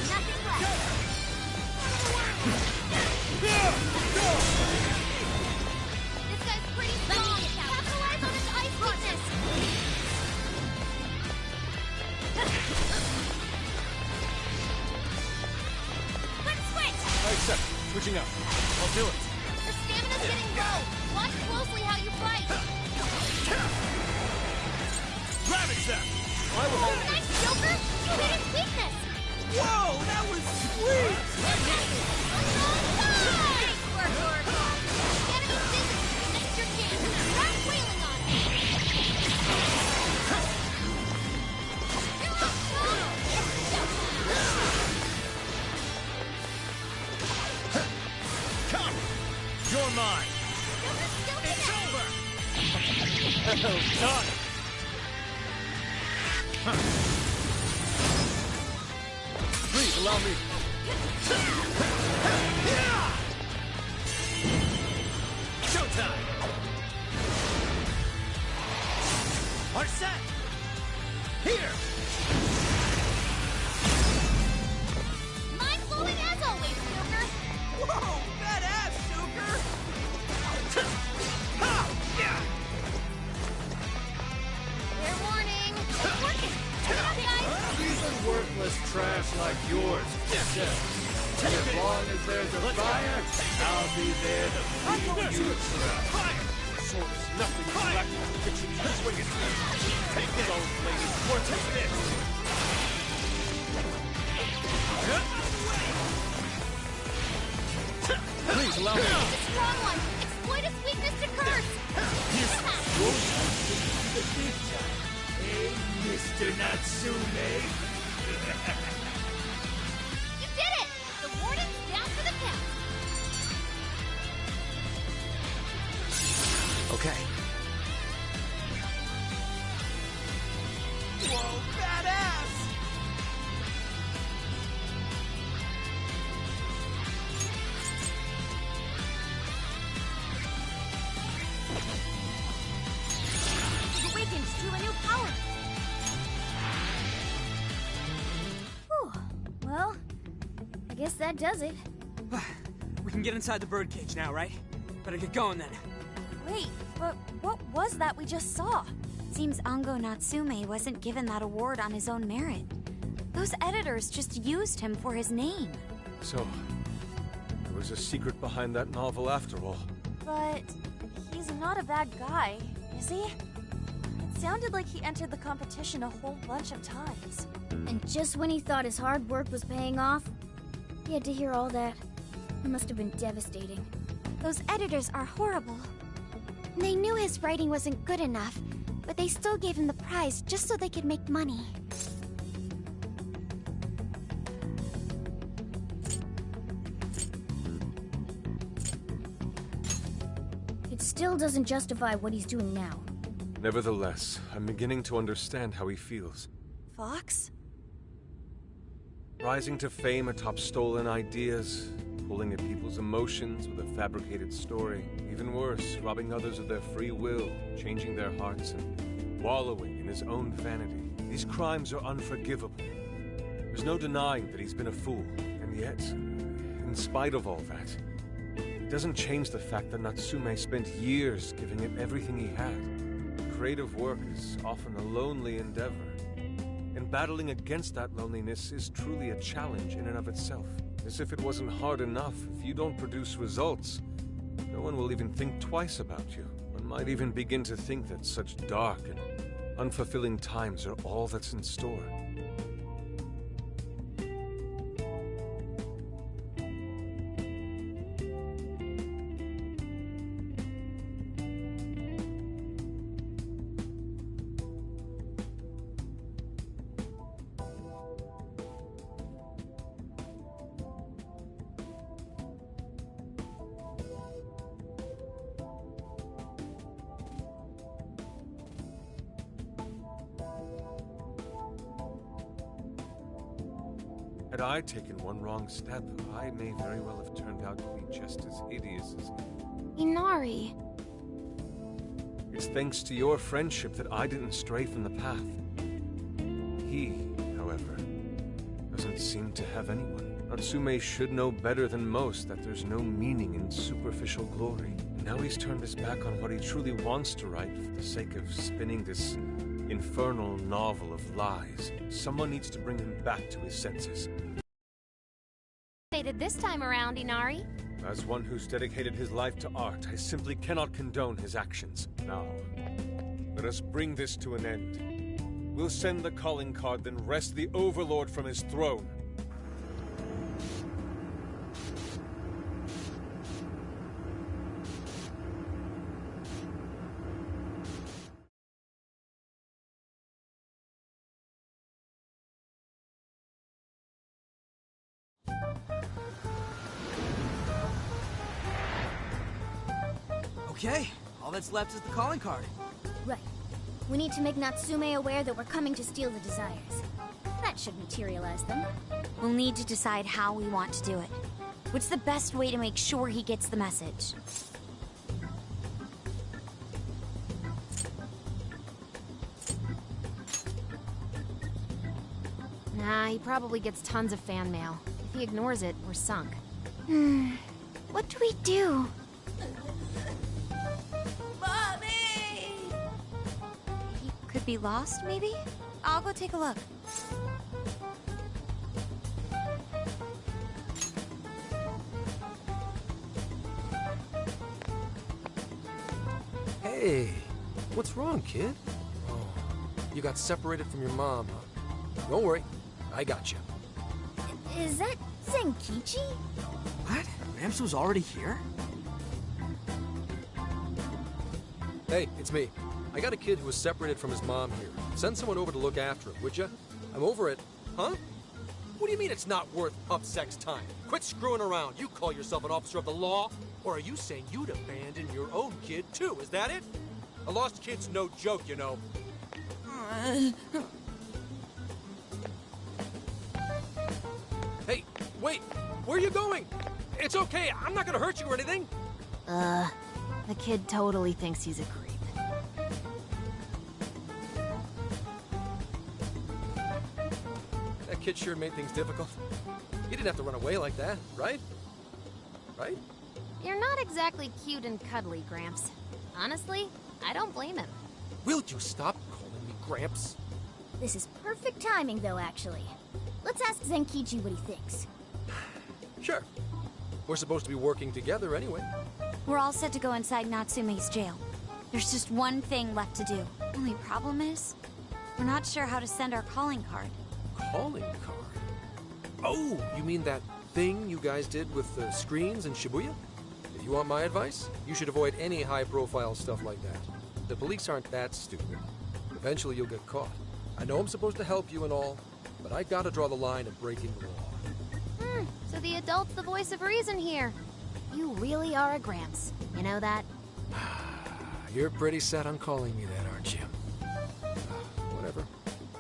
Nothing left. This guy's pretty strong. Capitalize on his ice weakness. Quick switch! I accept. Switching out. I'll do it. The stamina's getting low. Watch closely how you fight. Ravage them! I will Oh, nice, Joker! You hit his weakness. Whoa, that was sweet! Nice work, Oracle. The enemy's busy. This is your chance. Start wailing on him. Come! You're mine! Joker's still It's connected. over! Well done! Please allow me. Showtime! Are set! Here! Mind blowing as always, Joker. Whoa, badass, Joker! Ha! Yeah! Fair warning. It's working. Keep it up, guys. Even worthless trash like yours can sell. As long as there's a fire, I'll be there to feed you. Fire! Sword is nothing to lack. Get you swing it. Take this, old lady. Or take this. Please allow me. It's a strong one. Exploit its weakness to curse. Hey, Mr. Natsume. You did it! The warden's down for the count. Okay. Whoa, badass! It awakens to a new power. Whew. Well, I guess that does it. We can get inside the birdcage now, right? Better get going then. Wait, but what was that we just saw? Seems Ango Natsume wasn't given that award on his own merit. Those editors just used him for his name. So, there was a secret behind that novel after all. But he's not a bad guy, is he? It sounded like he entered the competition a whole bunch of times. And just when he thought his hard work was paying off, he had to hear all that. It must have been devastating. Those editors are horrible. They knew his writing wasn't good enough, but they still gave him the prize just so they could make money. It still doesn't justify what he's doing now. Nevertheless, I'm beginning to understand how he feels. Fox? Rising to fame atop stolen ideas, pulling at people's emotions with a fabricated story. Even worse, robbing others of their free will, changing their hearts, and wallowing in his own vanity. These crimes are unforgivable. There's no denying that he's been a fool, and yet, in spite of all that, it doesn't change the fact that Natsume spent years giving it everything he had. Creative work is often a lonely endeavor, and battling against that loneliness is truly a challenge in and of itself. As if it wasn't hard enough, if you don't produce results, no one will even think twice about you. One might even begin to think that such dark and unfulfilling times are all that's in store. Had I taken one wrong step, I may very well have turned out to be just as hideous as him. Inari. It's thanks to your friendship that I didn't stray from the path. He, however, doesn't seem to have anyone. Natsume should know better than most that there's no meaning in superficial glory. Now he's turned his back on what he truly wants to write for the sake of spinning this infernal novel of lies. Someone needs to bring him back to his senses. Stated this time around, Inari. As one who's dedicated his life to art, I simply cannot condone his actions. Now, let us bring this to an end. We'll send the calling card, then wrest the Overlord from his throne. Okay, all that's left is the calling card. Right. We need to make Natsume aware that we're coming to steal the desires. That should materialize them. We'll need to decide how we want to do it. What's the best way to make sure he gets the message? Nah, he probably gets tons of fan mail. If he ignores it, we're sunk. What do we do? He could be lost, maybe? I'll go take a look. Hey, what's wrong, kid? Oh, you got separated from your mom, huh? Don't worry, I got you. Is that Zenkichi? What? Gramps was already here? Hey, it's me. I got a kid who was separated from his mom here. Send someone over to look after him, would ya? I'm over it. Huh? What do you mean it's not worth pup sex time? Quit screwing around. You call yourself an officer of the law? Or are you saying you'd abandon your own kid, too? Is that it? A lost kid's no joke, you know. Hey, wait! Where are you going? It's okay, I'm not gonna hurt you or anything! The kid totally thinks he's a creep. That kid sure made things difficult. You didn't have to run away like that, right? Right? You're not exactly cute and cuddly, Gramps. Honestly, I don't blame him. Will you stop calling me Gramps? This is perfect timing, though, actually. Let's ask Zenkichi what he thinks. Sure. We're supposed to be working together anyway. We're all set to go inside Natsume's jail. There's just one thing left to do. Only problem is, we're not sure how to send our calling card. Calling card? Oh, you mean that thing you guys did with the screens in Shibuya? If you want my advice, you should avoid any high-profile stuff like that. The police aren't that stupid. Eventually you'll get caught. I know I'm supposed to help you and all, but I gotta draw the line at breaking the law. So the adult's the voice of reason here. You really are a Gramps. You know that? You're pretty set on calling me that, aren't you? Whatever.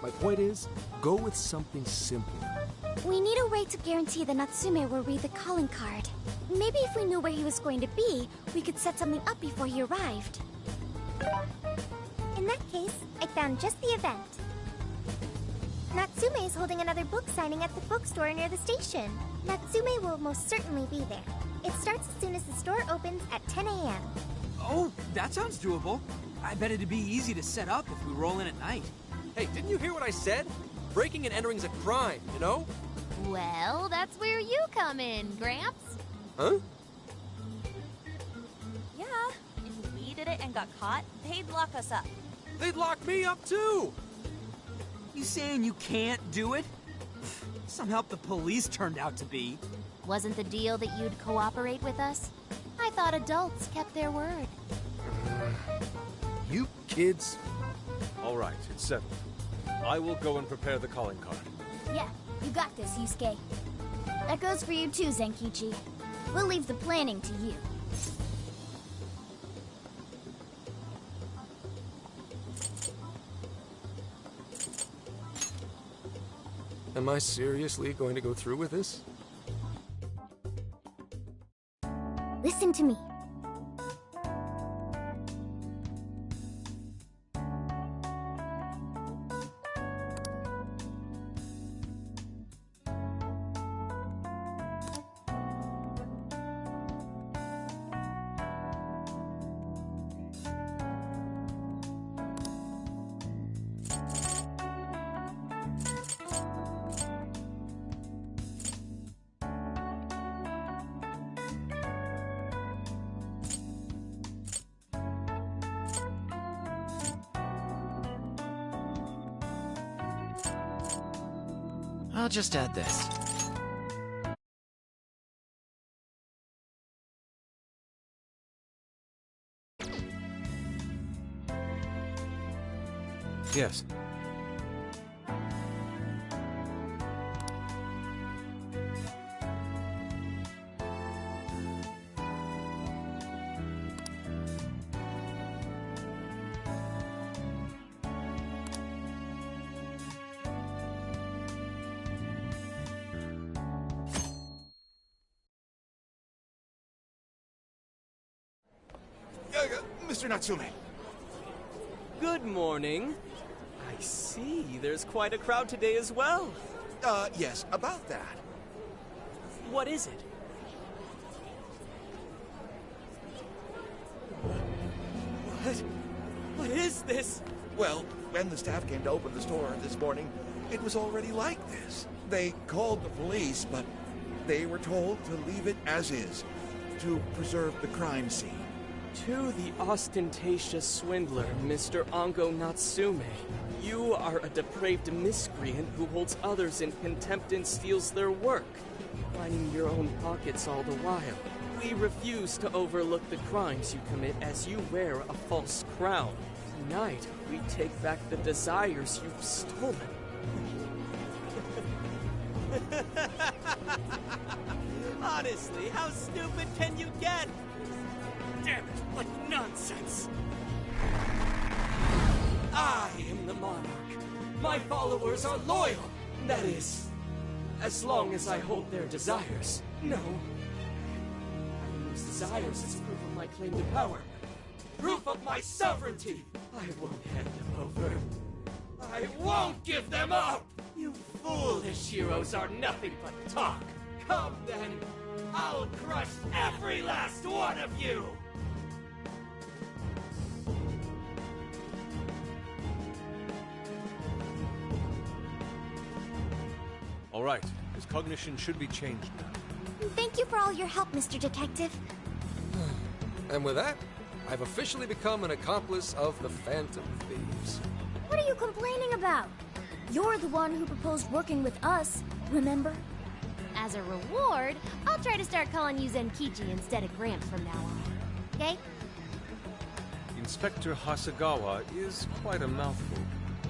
My point is, go with something simpler. We need a way to guarantee that Natsume will read the calling card. Maybe if we knew where he was going to be, we could set something up before he arrived. In that case, I found just the event. Natsume is holding another book signing at the bookstore near the station. Natsume will most certainly be there. It starts as soon as the store opens at 10 a.m. Oh, that sounds doable. I bet it'd be easy to set up if we roll in at night. Hey, didn't you hear what I said? Breaking and entering's a crime, you know? Well, that's where you come in, Gramps. Huh? Yeah, if we did it and got caught, they'd lock us up. They'd lock me up too! You saying you can't do it? Some help the police turned out to be. Wasn't the deal that you'd cooperate with us? I thought adults kept their word. You kids. All right, it's settled. I will go and prepare the calling card. Yeah, you got this, Yusuke. That goes for you too, Zenkichi. We'll leave the planning to you. Am I seriously going to go through with this? Listen to me. I'll just add this. Yes. Mr. Natsume. Good morning. I see. There's quite a crowd today as well. Yes, about that. What is it? What is this? Well, when the staff came to open the store this morning, it was already like this. They called the police, but they were told to leave it as is, to preserve the crime scene. To the ostentatious swindler, Mr. Ango Natsume. You are a depraved miscreant who holds others in contempt and steals their work, lining your own pockets all the while. We refuse to overlook the crimes you commit as you wear a false crown. Tonight, we take back the desires you've stolen. Honestly, how stupid can you get? Damn it, what nonsense! I am the monarch. My followers are loyal. That is, as long as I hold their desires. No. I use desires as proof of my claim to power. Proof of my sovereignty. I won't hand them over. I won't give them up! You foolish heroes are nothing but talk. Come then, I'll crush every last one of you! All right, his cognition should be changed now. Thank you for all your help, Mr. Detective. And with that, I've officially become an accomplice of the Phantom Thieves. What are you complaining about? You're the one who proposed working with us, remember? As a reward, I'll try to start calling you Zenkichi instead of Gramps from now on. Okay? Inspector Hasegawa is quite a mouthful.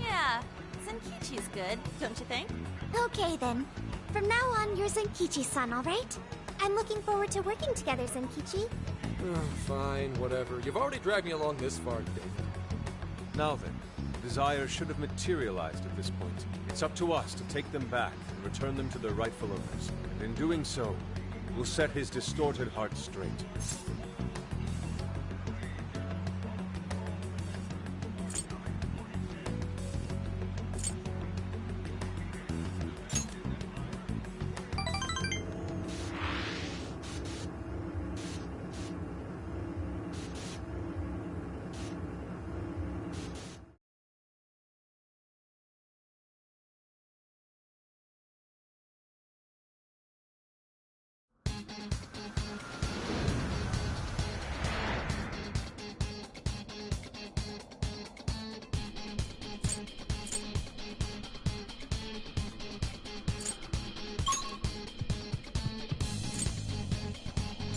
Yeah, Zenkichi's good, don't you think? Okay then. From now on, you're Zenkichi-san, alright? I'm looking forward to working together, Zenkichi. Fine, whatever. You've already dragged me along this far, David. Now then, Desires should have materialized at this point. It's up to us to take them back and return them to their rightful owners. And in doing so, we'll set his distorted heart straight.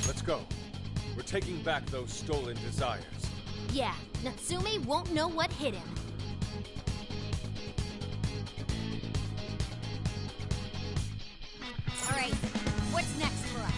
Let's go. We're taking back those stolen desires. Yeah, Natsume won't know what hit him. Alright, what's next for us?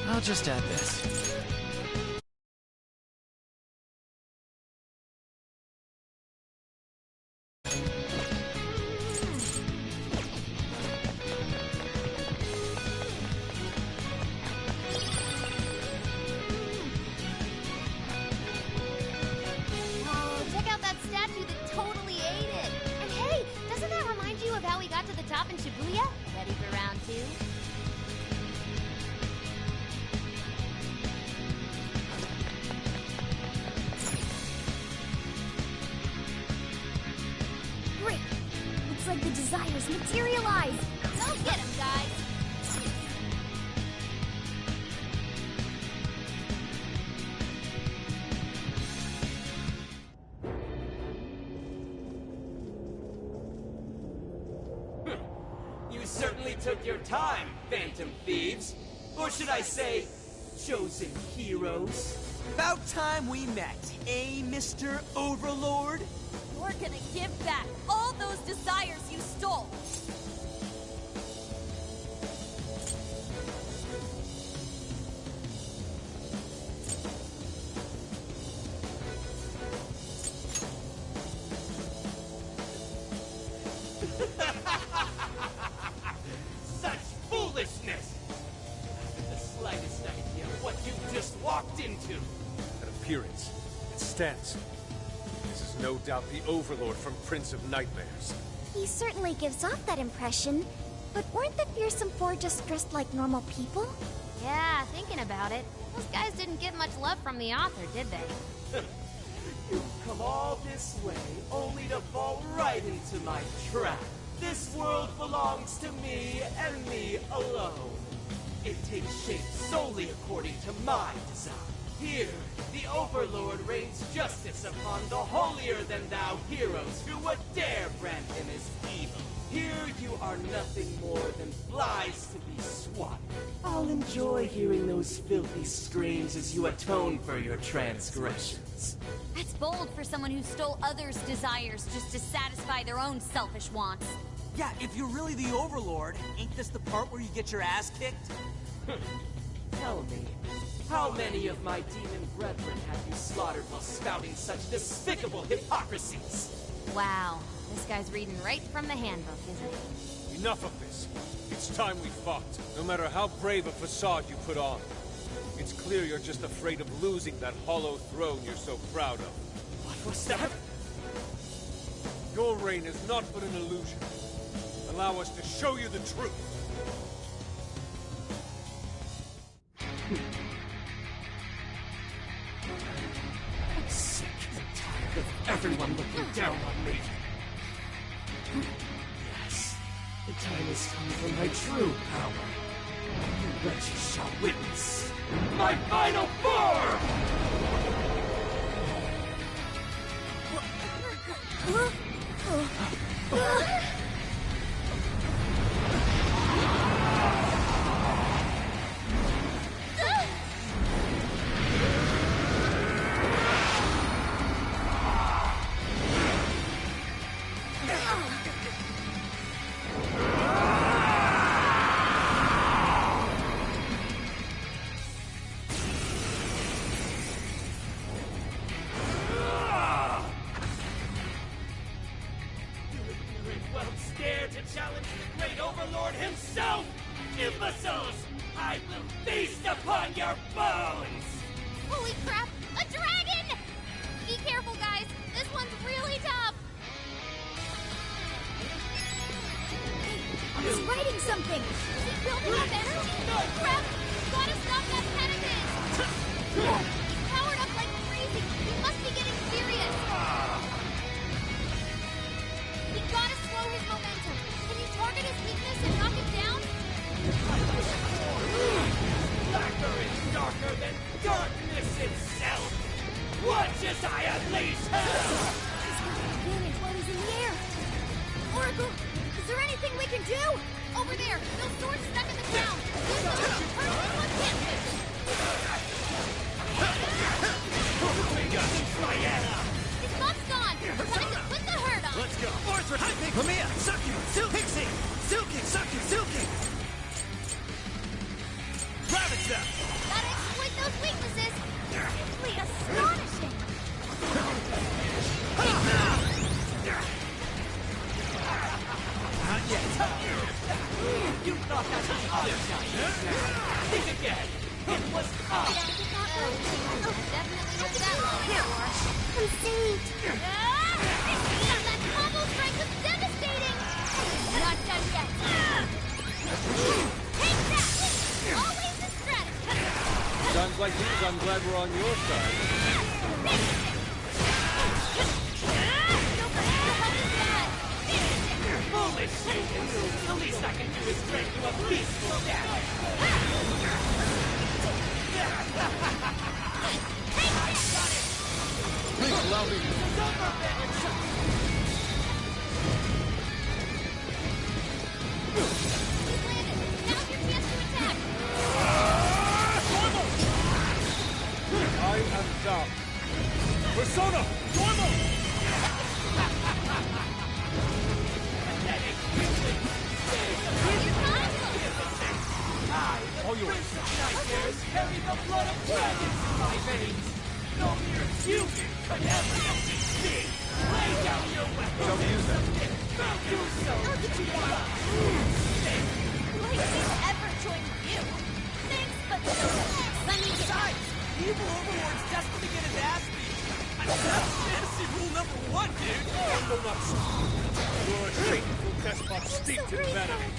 I'll just add this. Oh, check out that statue that totally ate it. And hey, doesn't that remind you of how we got to the top in Shibuya? Ready for round 2? Great! Looks like the desires materialize! Go get him, guys! You certainly took your time, Phantom Thieves. Or should I say, chosen heroes. About time we met, eh, Mr. Overlord? We're gonna give back all those desires you stole! Such foolishness! The slightest idea what you just walked into. That appearance, it stance. This is no doubt the Overlord from Prince of Nightmares. He certainly gives off that impression. But weren't the fearsome four just dressed like normal people? Yeah, thinking about it, those guys didn't get much love from the author, did they? You've come all this way only to fall right into my trap. This world belongs to me and me alone. It takes shape solely according to my design. Here, the Overlord rains justice upon the holier-than-thou heroes who would dare brand him as evil. Here you are nothing more than flies to be swatted. I'll enjoy hearing those filthy screams as you atone for your transgressions. That's bold for someone who stole others' desires just to satisfy their own selfish wants. Yeah, if you're really the Overlord, ain't this the part where you get your ass kicked? Tell me, how many of my demon brethren have you slaughtered while spouting such despicable hypocrisies? Wow, this guy's reading right from the handbook, isn't he? Enough of this. It's time we fought, no matter how brave a facade you put on. It's clear you're just afraid of losing that hollow throne you're so proud of. What was that? Your reign is not but an illusion. Allow us to show you the truth. I'm sick and tired of everyone looking down on me. Yes, the time has come for my true power. You wretches shall witness my final form! Dare to challenge the great overlord himself! Imbeciles! I will feast upon your bones! Holy crap! A dragon! Be careful, guys. This one's really tough. I was writing something. Is it building up energy? Crap! Gotta stop that panic! He's powered up like crazy. He must be getting serious. We gotta slow his momentum. Can you target his weakness and knock him down? Blacker is darker than darkness itself! Watch as I unleash hell! He's got an advantage while he's in the air. Oracle, is there anything we can do? Over there, those swords stuck in the ground. Use those to turn this one canvas. His buff's gone. Time to put the hurt on. Let's go. Orthra, Lamia, Sucky, Pixie, Silky, Sucky, Silky. Ravage them. Gotta exploit those weaknesses. Simply astonishing. Not yet. You thought that was us, think again! It was us! Definitely not that long before. I'm saved. That combo strike was devastating! Not done yet. Take that! Always a strategy! Times like these, I'm glad we're on your side. Foolish humans! The least I can do is drag you a peaceful death! Please allow me. Now's your chance to attack! I am down. Persona! Normal! All yours. Nightmares carry the blood of dragons in my veins. No mere human could ever defeat me. Lay down your weapon. Don't use them. Don't do so. I'll get you back. Like he's ever joined you. Thanks, but no thanks. Let me get Besides, the evil overlord's destined to get his ass beat. That's fantasy rule number 1, dude. Go nuts. You're a shameful despot steeped in vanity.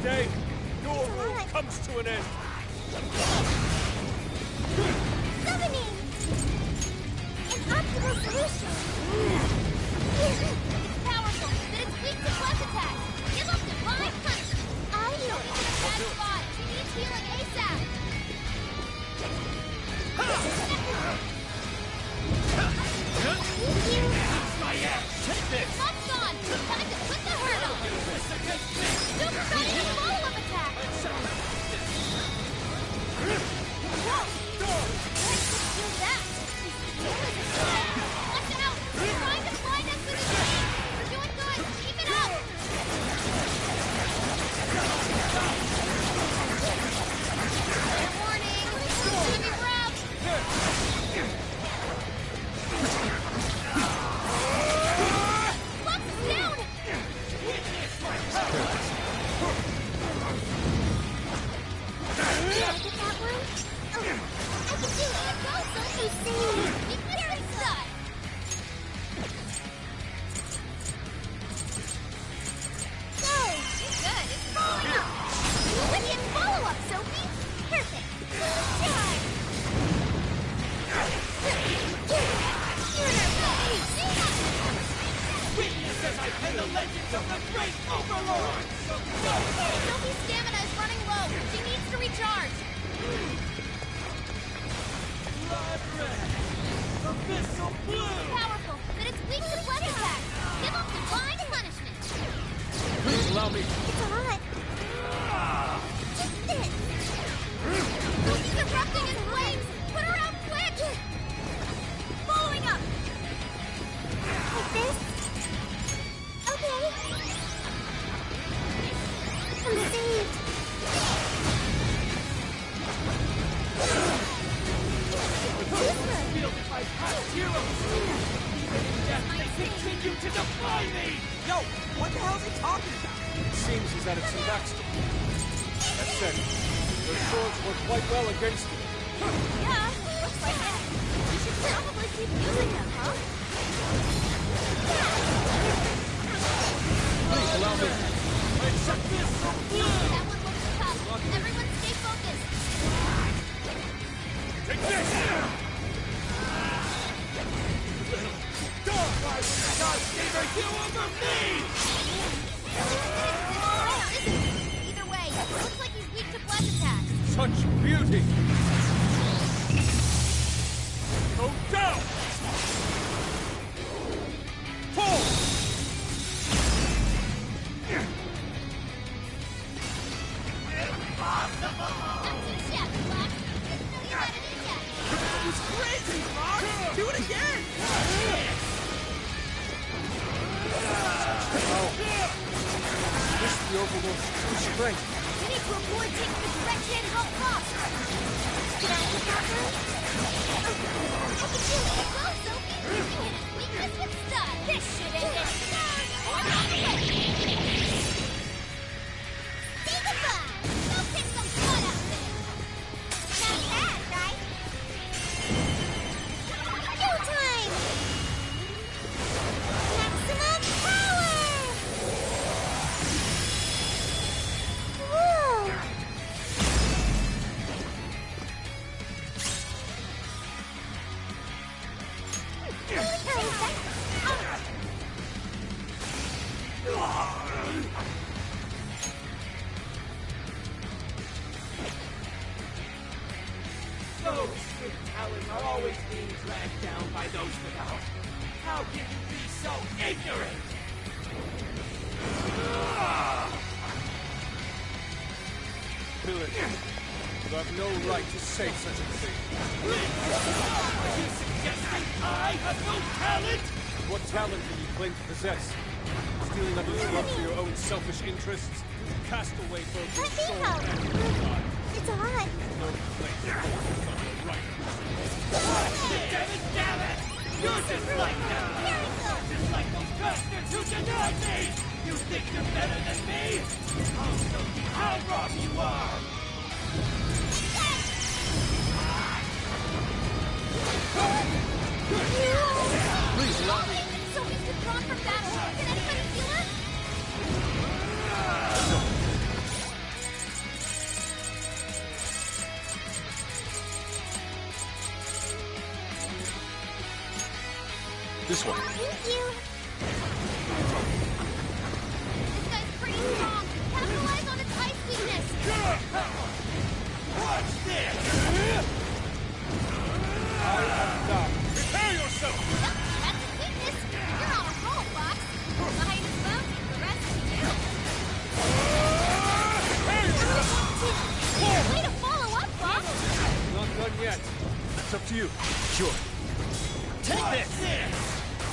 Today, your rule comes to an end. Summoning! An optimal solution! It's powerful, but it's weak to flesh attacks. Give up divine punch. I know. He's in a bad spot. He needs healing ASAP. Take this. Buff's gone. Time to put the hurt on. Super Sonic follow-up attack. I pay the legends of the great overlord! Sophie's stamina is running low. She needs to recharge. Blood red! Abyssal blue! Powerful, but it's weak to blood attack. Give him divine punishment. Please allow me. It's a lot. Just it. Sophie's erupting in flames. Put her out quick. Following up. Like this? Okay. I'm saved. Wielded by past heroes! Even in death, they continue to defy me! Yo, what the hell is he talking about? It seems he's added some backstory. That said, those swords work quite well against you. Yeah, looks like it. We should probably keep using them, huh? Please allow me. It's Abyssal blue! That one looks tough. Everyone stay focused. Take this! God favor you over me! Either way, looks like he's weak to blood attacks. Such beauty! Go down! Pull! Not too shabby, Black. Didn't know you had it in yet. That was crazy, Fox! Do it again! This is the Overlord's true strength. We need to avoid taking the direct hit and help Fox. Can I look out for him? I can feel it. Go, Sophie. You hit his weakness with stun. This should end it. Say goodbye. Go kick some blood out there. Not bad, right? Showtime! Maximum power! Whoa! Those with talent are always being dragged down by those without. How can you be so ignorant? Village, you have no right to say such a thing. Are you suggesting I have no talent? What talent do you claim to possess? Stealing others' love for your own selfish interests? Cast away both your Let me soul help. and your body. It's a lot. No place for the right. Damn it! You're just like them! Just like those bastards who denied me! You think you're better than me? I'll show you how wrong you are! Please allow me. Sophie's withdrawn from battle. Can anybody heal her? This one. Thank you. This guy's pretty strong. Capitalize on its ice weakness. Watch this! Prepare yourself! Yep, that's his weakness. You're on a roll, Fox. Behind his bone, the rest is you. Way to follow up, Fox. Not done yet. It's up to you. Sure. Take this!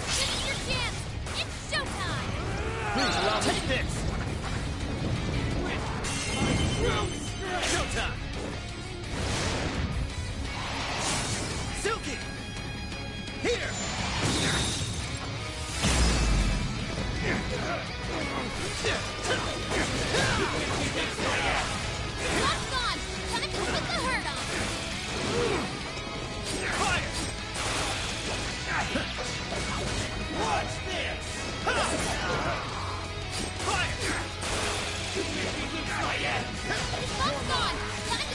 This is your chance. It's showtime. Please allow me. Take this! Showtime! Silky! Here! Fox gone. Time to put the hurt on. Fire! Watch this! Fire! You make me lose my head! Fox gone. Gotta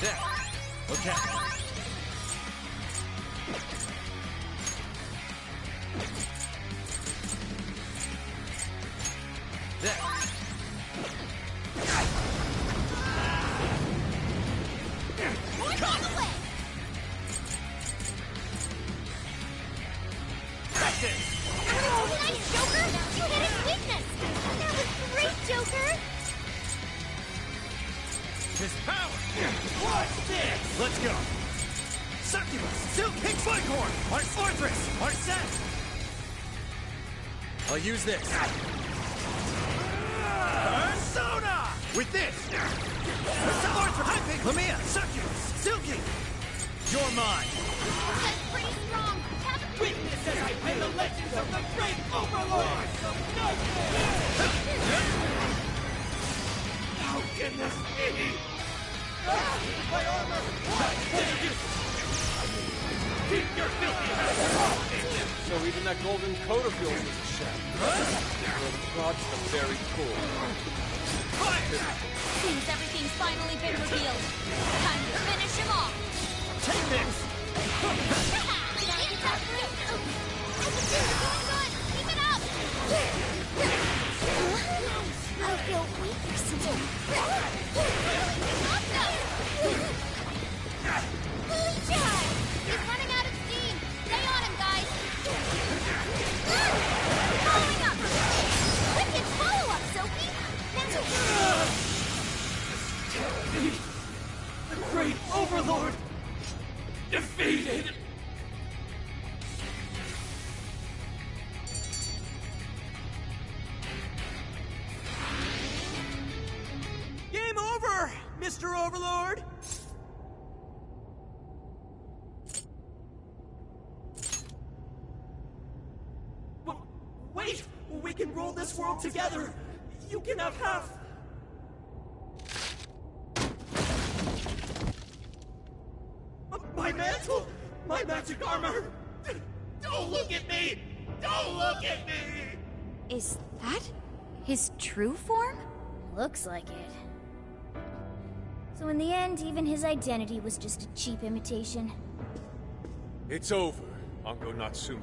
There. Okay. There. Point on the way! Practice! Oh, nice, Joker! You hit his weakness! That was great, Joker! His power! Watch this! Let's go! Succubus! Silk Kick Bighorn! Orthrus! Arsene! I'll use this. Persona! With this! Orthrus! High Lamia! Succubus! Silky! You're mine! That's pretty strong! Witness as I play the legends of the great overlord of nightmare! How can this be? My armor! Keep your filthy hands off me! So even that golden coat of yours is a sham. You're the gods of the very core. Seems everything's finally been revealed. Time to finish him off! Take this! Keep it up! I feel weak or something. Holy cow! He's running out of steam! Stay on him, guys! Following up! Wicked follow-up, Sophie! The great overlord! Defeated! Game over, Mr. Overlord! Wait! We can rule this world together! You can have half! My mantle! My magic armor! Don't look at me! Don't look at me! Is that his true form? Looks like it. So in the end, even his identity was just a cheap imitation. It's over, Ango Natsume.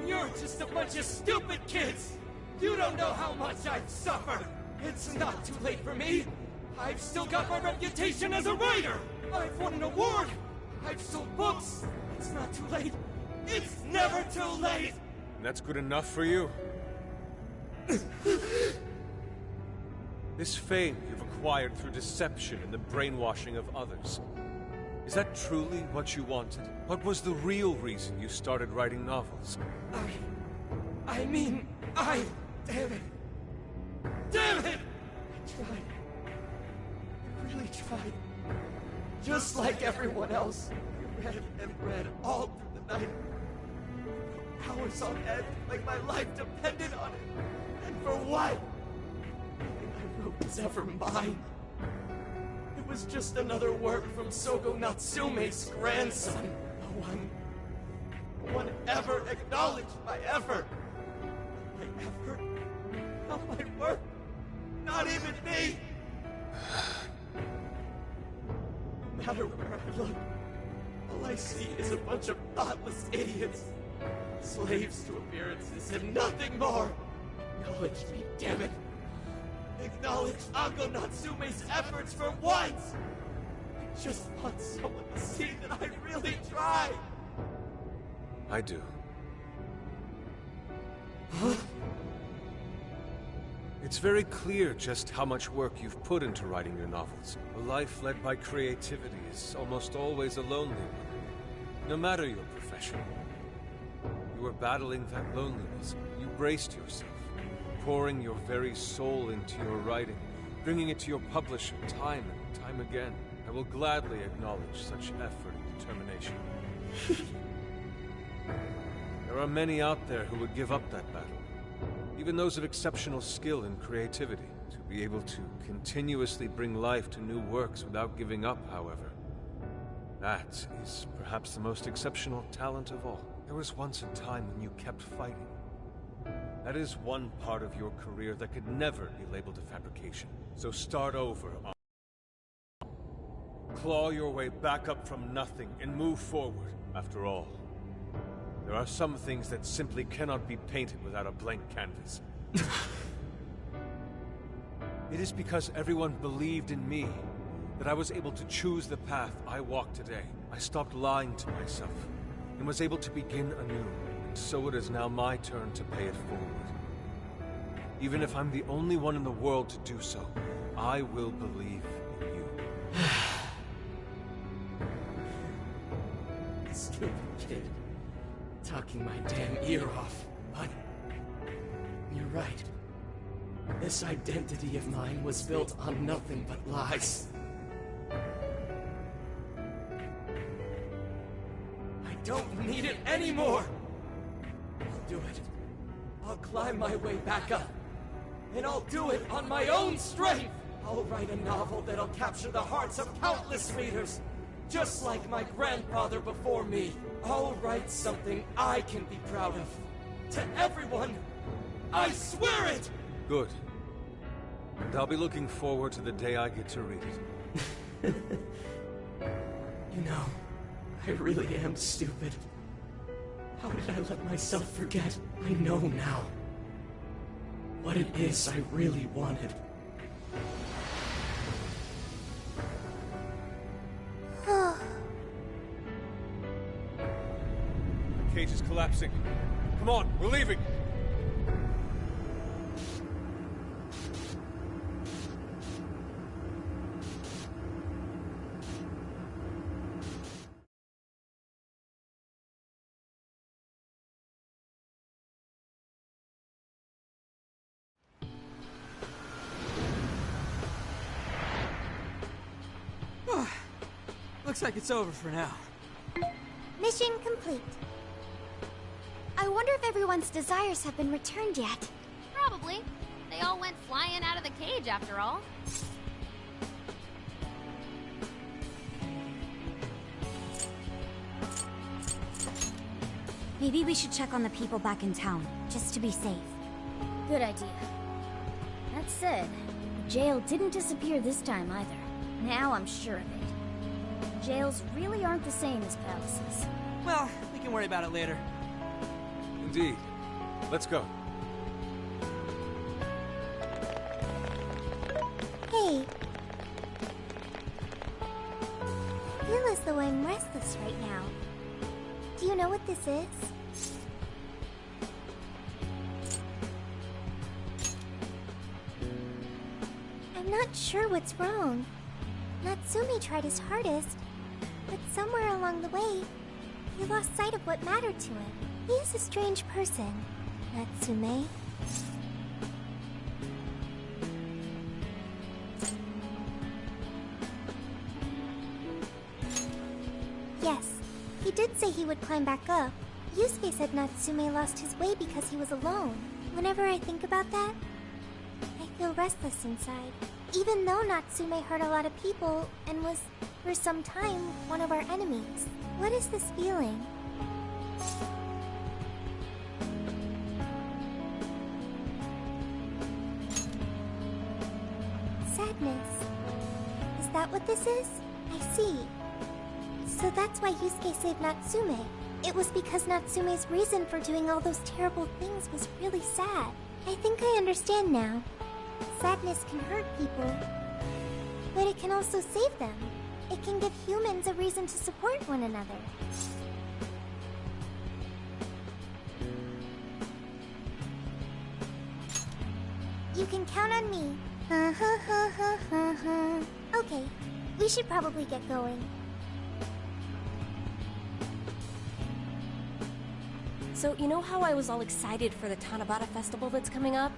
You're just a bunch of stupid kids! You don't know how much I've suffered! It's not too late for me! I've still got my reputation as a writer! I've won an award! I've sold books! It's not too late! It's never too late! And that's good enough for you? This fame you've acquired through deception and the brainwashing of others. Is that truly what you wanted? What was the real reason you started writing novels? I mean, damn it! Damn it! I tried. I really tried. Just like everyone else, I read and read all through the night. Hours on end, like my life depended on it. And for what? Nothing I wrote was ever mine. It was just another work from Sogo Natsume's grandson. No one ever acknowledged my effort. My effort? Not my work. Not even me. No matter where I look, all I see is a bunch of thoughtless idiots. Slaves to appearances and nothing more. Acknowledge me, damn it. Acknowledge Ango Natsume's efforts for once. I just want someone to see that I really tried. I do. Huh? It's very clear just how much work you've put into writing your novels. A life led by creativity is almost always a lonely one, no matter your profession. You were battling that loneliness. You braced yourself, pouring your very soul into your writing, bringing it to your publisher time and time again. I will gladly acknowledge such effort and determination. There are many out there who would give up that battle. Even those of exceptional skill and creativity. To be able to continuously bring life to new works without giving up, however. That is perhaps the most exceptional talent of all. There was once a time when you kept fighting. That is one part of your career that could never be labeled a fabrication. So start over. Claw your way back up from nothing and move forward. After all, there are some things that simply cannot be painted without a blank canvas. It is because everyone believed in me that I was able to choose the path I walk today. I stopped lying to myself and was able to begin anew. And so it is now my turn to pay it forward. Even if I'm the only one in the world to do so, I will believe in you. Stupid kid. Talking my damn ear off. But you're right. This identity of mine was built on nothing but lies. I don't need it anymore! I'll do it. I'll climb my way back up. And I'll do it on my own strength! I'll write a novel that'll capture the hearts of countless readers, just like my grandfather before me. I'll write something I can be proud of. To everyone! I swear it! Good. And I'll be looking forward to the day I get to read it. You know, I really am stupid. How did I let myself forget? I know now what it is I really wanted. The cage is collapsing. Come on, we're leaving! Looks like it's over for now. Mission complete. I wonder if everyone's desires have been returned yet. Probably. They all went flying out of the cage after all. Maybe we should check on the people back in town, just to be safe. Good idea. That said, the jail didn't disappear this time either. Now I'm sure of it. Jails really aren't the same as palaces. Well, we can worry about it later. Indeed. Let's go. Hey. I feel as though I'm restless right now. Do you know what this is? I'm not sure what's wrong. Natsume tried his hardest, but somewhere along the way, he lost sight of what mattered to him. He is a strange person, Natsume. Yes, he did say he would climb back up. Yusuke said Natsume lost his way because he was alone. Whenever I think about that, I feel restless inside. Even though Natsume hurt a lot of people and was, for some time, one of our enemies. What is this feeling? Sadness. Is that what this is? I see. So that's why Yusuke saved Natsume. It was because Natsume's reason for doing all those terrible things was really sad. I think I understand now. Sadness can hurt people, but it can also save them. It can give humans a reason to support one another. You can count on me. Okay, we should probably get going. So, you know how I was all excited for the Tanabata festival that's coming up?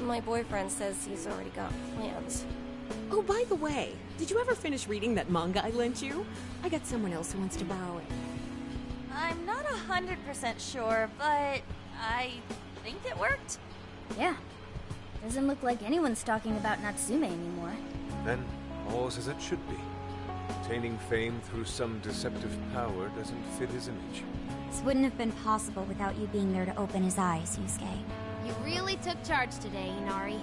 My boyfriend says he's already got plans. Oh, by the way, did you ever finish reading that manga I lent you? I got someone else who wants to borrow it. I'm not 100% sure, but I think it worked. Yeah. Doesn't look like anyone's talking about Natsume anymore. Then, all's as it should be. Attaining fame through some deceptive power doesn't fit his image. This wouldn't have been possible without you being there to open his eyes, Yusuke. You really took charge today, Inari.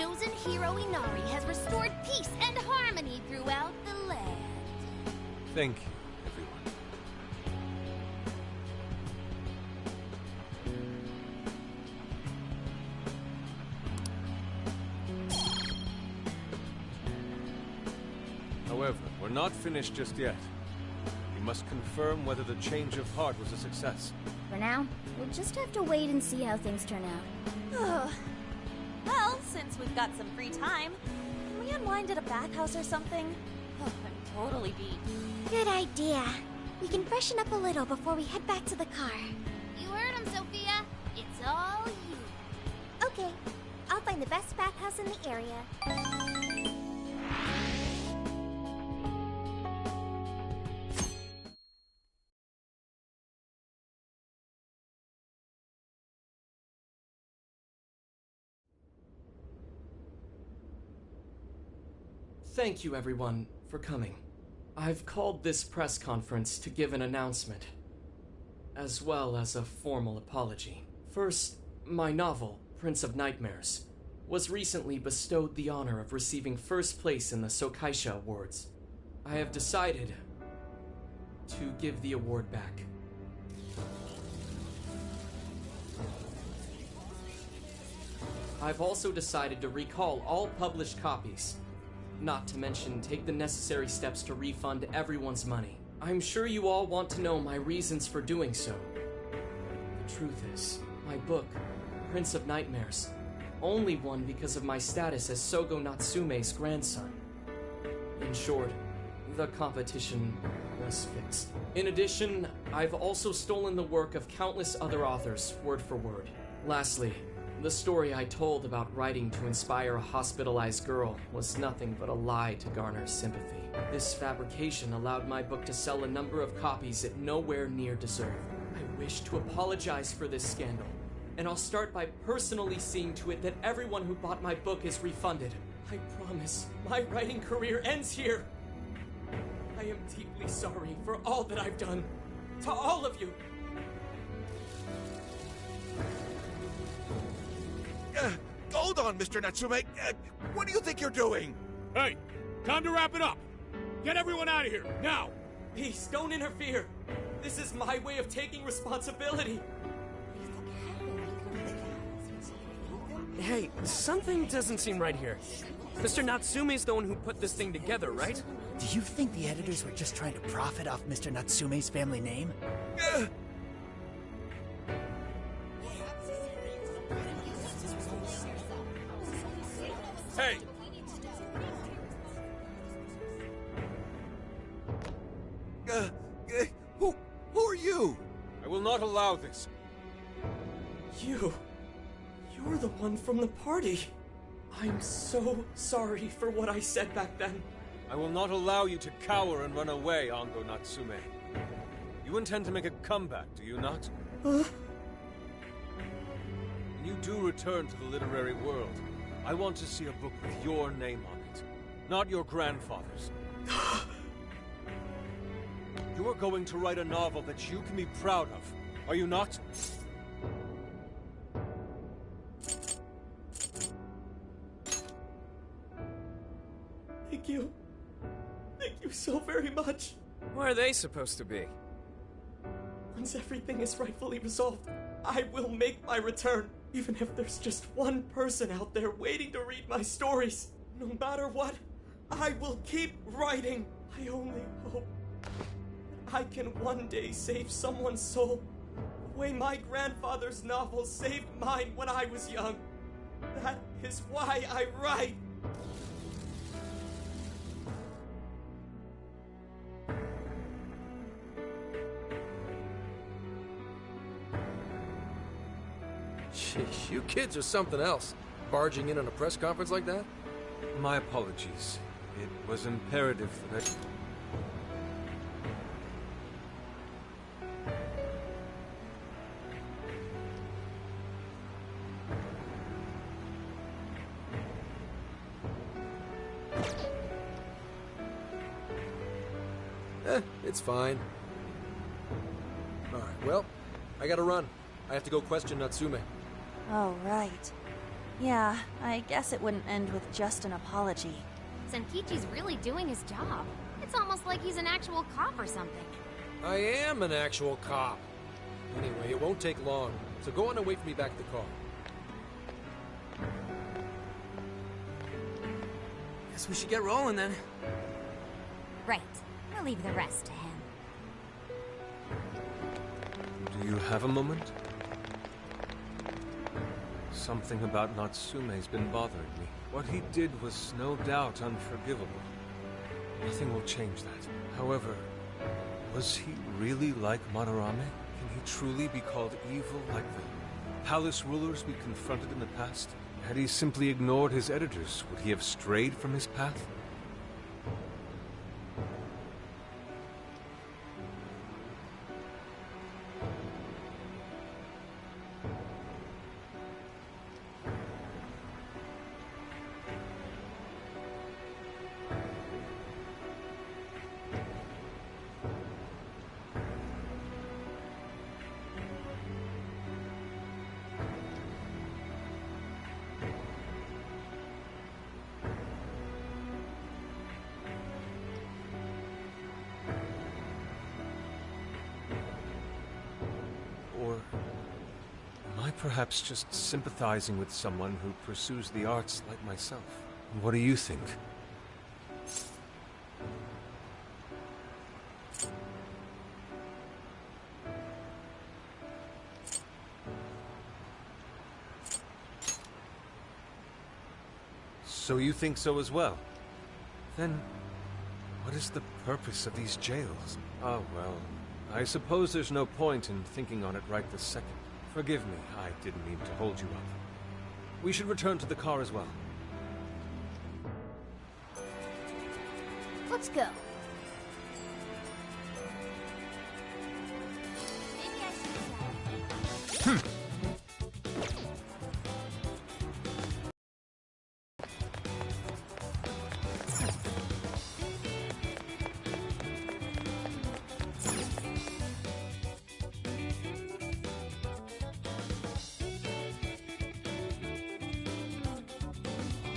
chosen hero Inari has restored peace and harmony throughout the land. Thank you, everyone. However, we're not finished just yet. We must confirm whether the change of heart was a success. For now, we'll just have to wait and see how things turn out. Well, since we've got some free time, can we unwind at a bathhouse or something? Oh, I'm totally beat. Good idea. We can freshen up a little before we head back to the car. You heard him, Sophia. It's all you. Okay, I'll find the best bathhouse in the area. Thank you, everyone, for coming. I've called this press conference to give an announcement, as well as a formal apology. First, my novel, Prince of Nightmares, was recently bestowed the honor of receiving first place in the Sokaisha Awards. I have decided to give the award back. I've also decided to recall all published copies. Not to mention, take the necessary steps to refund everyone's money. I'm sure you all want to know my reasons for doing so. The truth is, my book, Prince of Nightmares, only won because of my status as Sogo Natsume's grandson. In short, the competition was fixed. In addition, I've also stolen the work of countless other authors, word for word. Lastly, the story I told about writing to inspire a hospitalized girl was nothing but a lie to garner sympathy. This fabrication allowed my book to sell a number of copies it nowhere near deserved. I wish to apologize for this scandal, and I'll start by personally seeing to it that everyone who bought my book is refunded. I promise my writing career ends here. I am deeply sorry for all that I've done. To all of you. Hold on, Mr. Natsume. What do you think you're doing? Hey, time to wrap it up. Get everyone out of here, now! Please, don't interfere. This is my way of taking responsibility. Hey, something doesn't seem right here. Mr. Natsume's the one who put this thing together, right? Do you think the editors were just trying to profit off Mr. Natsume's family name? Hey! Who are you? I will not allow this. You're the one from the party. I'm so sorry for what I said back then. I will not allow you to cower and run away, Ango Natsume. You intend to make a comeback, do you not? Huh? When you do return to the literary world, I want to see a book with your name on it, not your grandfather's. You are going to write a novel that you can be proud of, are you not? Thank you. Thank you so very much. Where are they supposed to be? Once everything is rightfully resolved, I will make my return. Even if there's just one person out there waiting to read my stories. No matter what, I will keep writing. I only hope that I can one day save someone's soul the way my grandfather's novel saved mine when I was young. That is why I write. Sheesh, you kids are something else. Barging in on a press conference like that? My apologies. It was imperative that It's fine. Alright, well, I gotta run. I have to go question Natsume. Oh, right. Yeah, I guess it wouldn't end with just an apology. Senkichi's really doing his job. It's almost like he's an actual cop or something. I am an actual cop. Anyway, it won't take long, so go on and wait for me back at the car. Guess we should get rolling then. Right. We'll leave the rest to him. Do you have a moment? Something about Natsume's been bothering me. What he did was no doubt unforgivable. Nothing will change that. However, was he really like Madarame? Can he truly be called evil like the palace rulers we confronted in the past? Had he simply ignored his editors, would he have strayed from his path? Or am I perhaps just sympathizing with someone who pursues the arts like myself? What do you think? So you think so as well? Then, what is the purpose of these jails? Oh, well, I suppose there's no point in thinking on it right this second. Forgive me, I didn't mean to hold you up. We should return to the car as well. Let's go.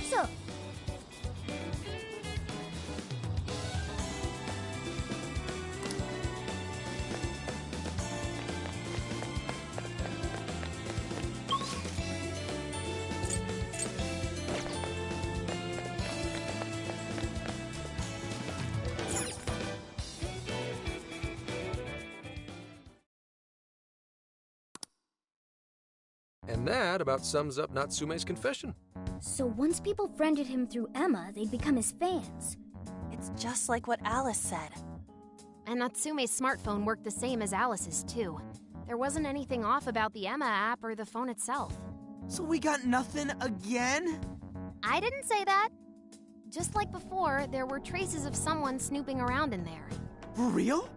So, And that about sums up Natsume's confession. so once people friended him through Emma, they'd become his fans. It's just like what Alice said. And Natsume's smartphone worked the same as Alice's, too. There wasn't anything off about the Emma app or the phone itself. So we got nothing again? I didn't say that. Just like before, there were traces of someone snooping around in there. For real?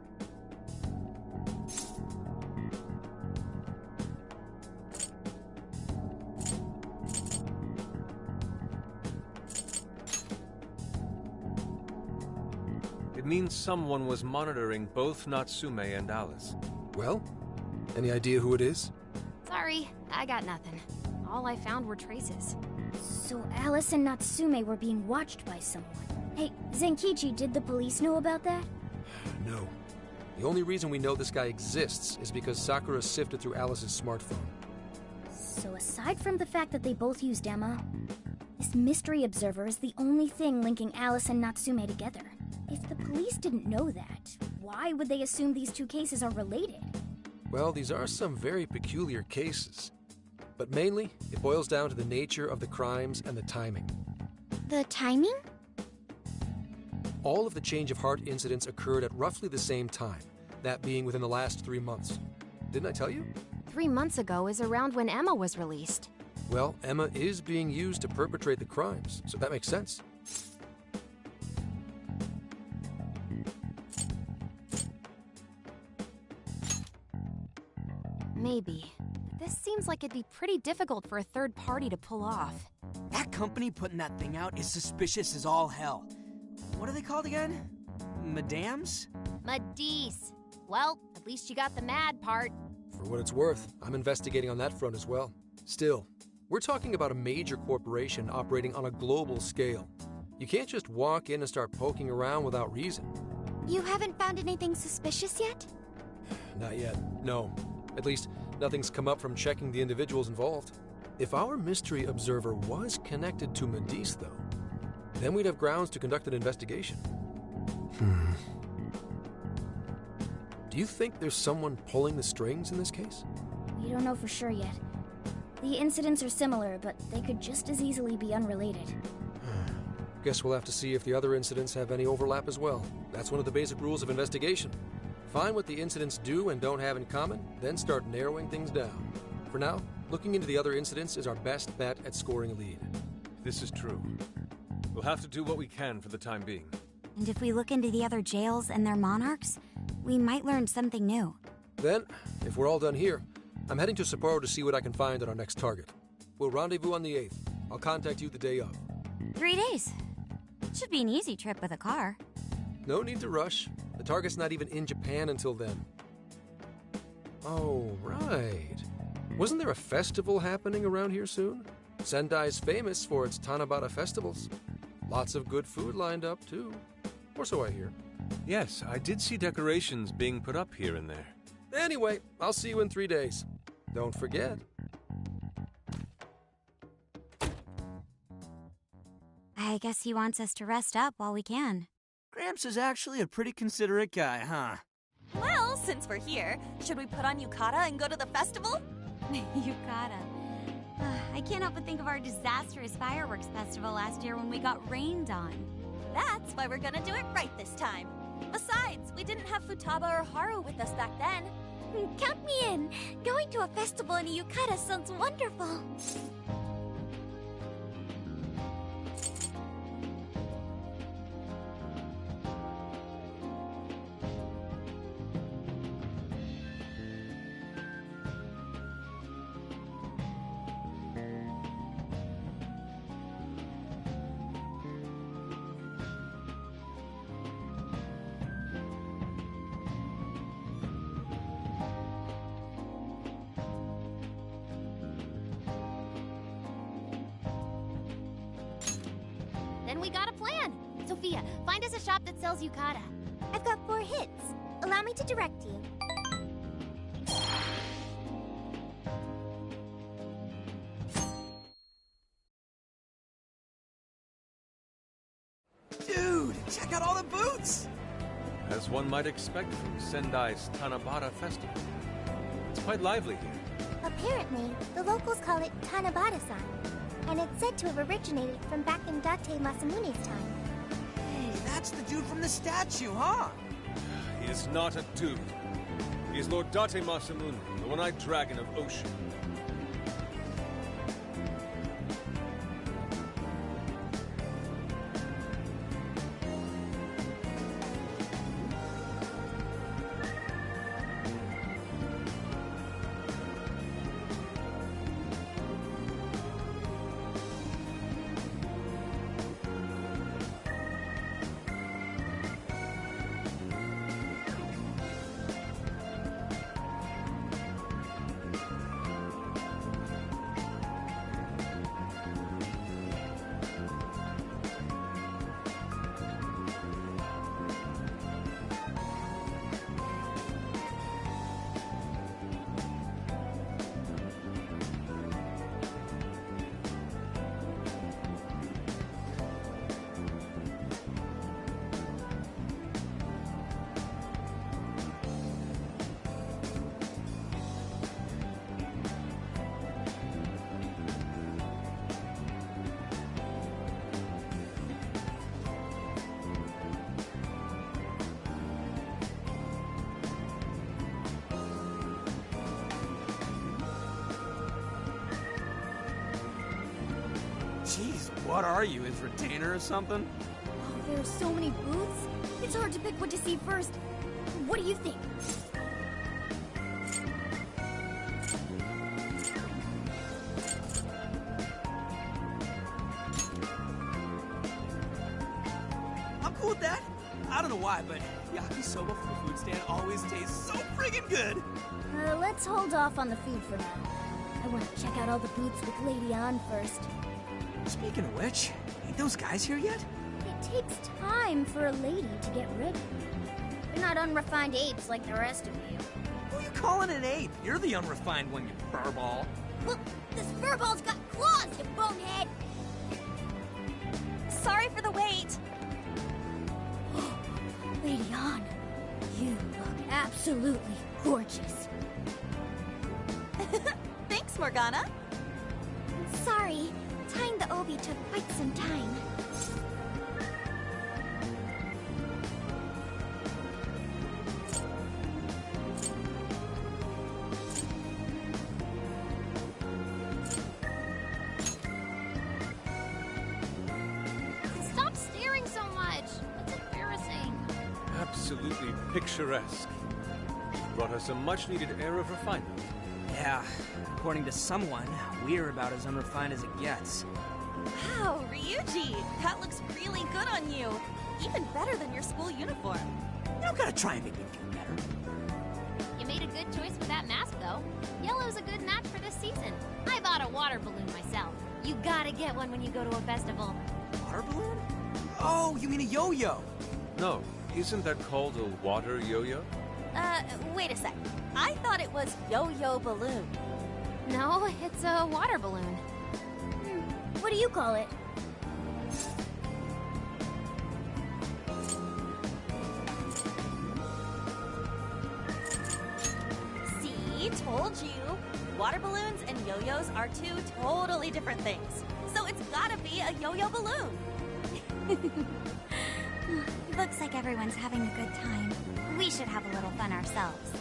It means someone was monitoring both Natsume and Alice. Well, any idea who it is? Sorry, I got nothing. All I found were traces. So Alice and Natsume were being watched by someone. Hey, Zenkichi, did the police know about that? No. The only reason we know this guy exists is because Sakura sifted through Alice's smartphone. So aside from the fact that they both used Emma, this mystery observer is the only thing linking Alice and Natsume together. If the police didn't know that, why would they assume these two cases are related? Well, these are some very peculiar cases. But mainly, it boils down to the nature of the crimes and the timing. The timing? All of the change of heart incidents occurred at roughly the same time, that being within the last 3 months. Didn't I tell you? 3 months ago is around when Emma was released. Well, Emma is being used to perpetrate the crimes, so that makes sense. Maybe. But this seems like it'd be pretty difficult for a third party to pull off. That company putting that thing out is suspicious as all hell. What are they called again? Madams? Madis. Well, at least you got the mad part. For what it's worth, I'm investigating on that front as well. Still, We're talking about a major corporation operating on a global scale. You can't just walk in and start poking around without reason. You haven't found anything suspicious yet? Not yet, no. At least, nothing's come up from checking the individuals involved. If our mystery observer was connected to Medice, though, then we'd have grounds to conduct an investigation. Do you think there's someone pulling the strings in this case? We don't know for sure yet. The incidents are similar, but they could just as easily be unrelated. Guess we'll have to see if the other incidents have any overlap as well. That's one of the basic rules of investigation. Find what the incidents do and don't have in common, then start narrowing things down. For now, looking into the other incidents is our best bet at scoring a lead. This is true. We'll have to do what we can for the time being. And if we look into the other jails and their monarchs, we might learn something new. Then, if we're all done here, I'm heading to Sapporo to see what I can find at our next target. We'll rendezvous on the 8th. I'll contact you the day of. 3 days. Should be an easy trip with a car. No need to rush. The target's not even in Japan until then. Oh, right. Wasn't there a festival happening around here soon? Sendai's famous for its Tanabata festivals. Lots of good food lined up, too. Or so I hear. Yes, I did see decorations being put up here and there. Anyway, I'll see you in 3 days. Don't forget. I guess he wants us to rest up while we can. Gramps is actually a pretty considerate guy, huh? Well, since we're here, should we put on yukata and go to the festival? Yukata. I can't help but think of our disastrous fireworks festival last year when we got rained on. That's why we're gonna do it right this time. Besides, we didn't have Futaba or Haru with us back then. Count me in. Going to a festival in a yukata sounds wonderful. Then we got a plan. Sophia, find us a shop that sells yukata. I've got 4 hits. Allow me to direct you. Dude, check out all the booths! As one might expect from Sendai's Tanabata festival. It's quite lively here. Apparently, the locals call it Tanabata-san, and it's said to have originated from back in Date Masamune's time. Hey, that's the dude from the statue, huh? He is not a dude. He is Lord Date Masamune, the one-eyed dragon of Ocean. Jeez, what are you, his retainer or something? Oh, there are so many booths. It's hard to pick what to see first. What do you think? I'm cool with that. I don't know why, but yakisoba from the food stand always tastes so friggin' good. Let's hold off on the food for now. I want to check out all the booths with Lady On first. Speaking of which, ain't those guys here yet? It takes time for a lady to get ready. They're not unrefined apes like the rest of you. Who are you calling an ape? You're the unrefined one, you furball. Well, this furball's got claws, you bonehead! Sorry for the wait. Lady On, you look absolutely gorgeous. Thanks, Morgana. Sorry, tying the obi took quite some time. Stop staring so much. It's embarrassing. Absolutely picturesque. Brought us a much-needed air of refinement. Yeah, according to someone, we're about as unrefined as it gets. Wow, Ryuji, that looks really good on you. Even better than your school uniform. You don't gotta try and make me feel better. You made a good choice with that mask, though. Yellow's a good match for this season. I bought a water balloon myself. You gotta get one when you go to a festival. Water balloon? Oh, you mean a yo-yo? No, isn't that called a water yo-yo? Wait a sec. I thought it was yo-yo balloon. No, it's a water balloon. What do you call it? See, told you. Water balloons and yo-yos are two totally different things. So it's gotta be a yo-yo balloon. Looks like everyone's having a good time. We should have a little fun ourselves.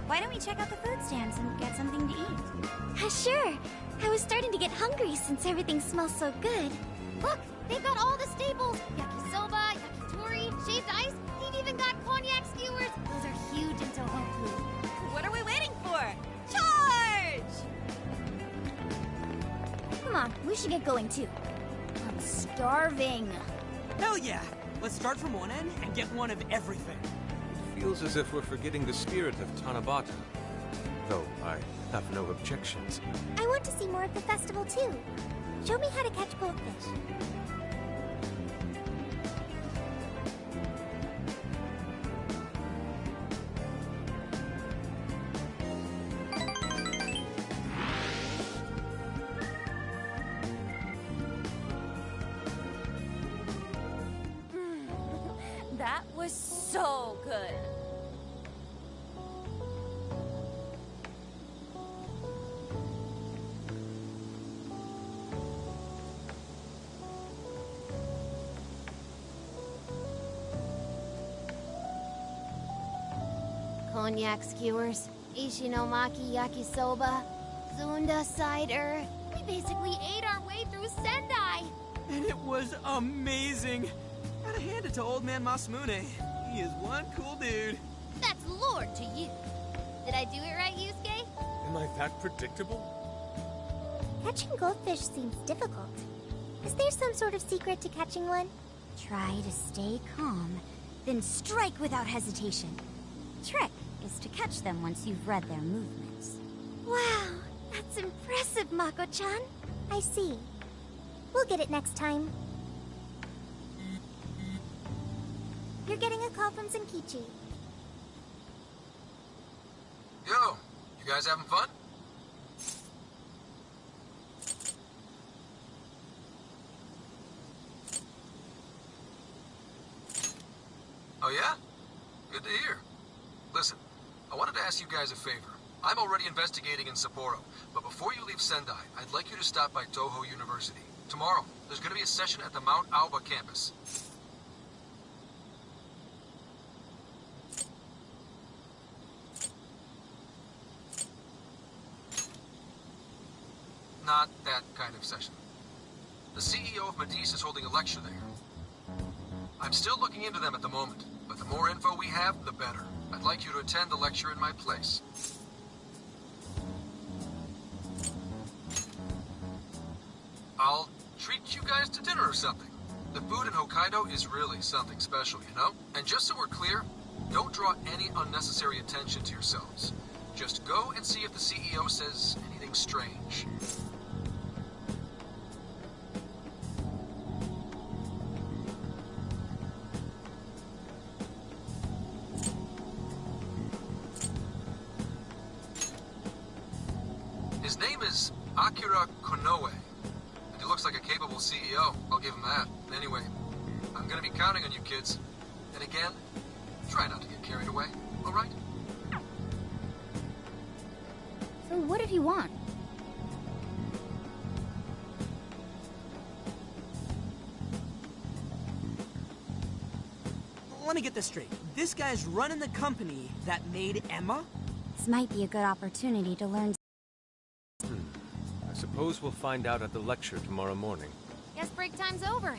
Why don't we check out the food stands and get something to eat? Sure. I was starting to get hungry since everything smells so good. Look, they've got all the staples. Yakisoba, yakitori, shaved ice. They've even got cognac skewers. Those are huge in Tohoku. What are we waiting for? Charge! Come on, we should get going too. I'm starving. Hell yeah! Let's start from one end and get one of everything. Feels as if we're forgetting the spirit of Tanabata. Though I have no objections. I want to see more of the festival too. Show me how to catch goldfish. That was so good. Cognac skewers, ishinomaki yakisoba, zunda cider. We basically ate our way through Sendai. And it was amazing. Gotta hand it to old man Masamune. He is one cool dude. That's Lord to you. Did I do it right, Yusuke? Am I that predictable? Catching goldfish seems difficult. Is there some sort of secret to catching one? Try to stay calm, then strike without hesitation. Trick is to catch them once you've read their movements. Wow, that's impressive, Mako-chan. I see. We'll get it next time. You're getting a call from Zenkichi. Yo, you guys having fun? Oh yeah? Good to hear. Listen, I wanted to ask you guys a favor. I'm already investigating in Sapporo, but before you leave Sendai, I'd like you to stop by Toho University. Tomorrow, there's going to be a session at the Mount Aoba campus. Not that kind of session. The CEO of Medice is holding a lecture there. I'm still looking into them at the moment, but the more info we have, the better. I'd like you to attend the lecture in my place. I'll treat you guys to dinner or something. The food in Hokkaido is really something special, you know? And just so we're clear, don't draw any unnecessary attention to yourselves. Just go and see if the CEO says anything strange. His name is Akira Konoe, and he looks like a capable CEO. I'll give him that. Anyway, I'm gonna be counting on you kids. And again, try not to get carried away, all right? So what did he want? Let me get this straight. This guy's running the company that made Emma? This might be a good opportunity to learn. I suppose we'll find out at the lecture tomorrow morning. Guess break time's over.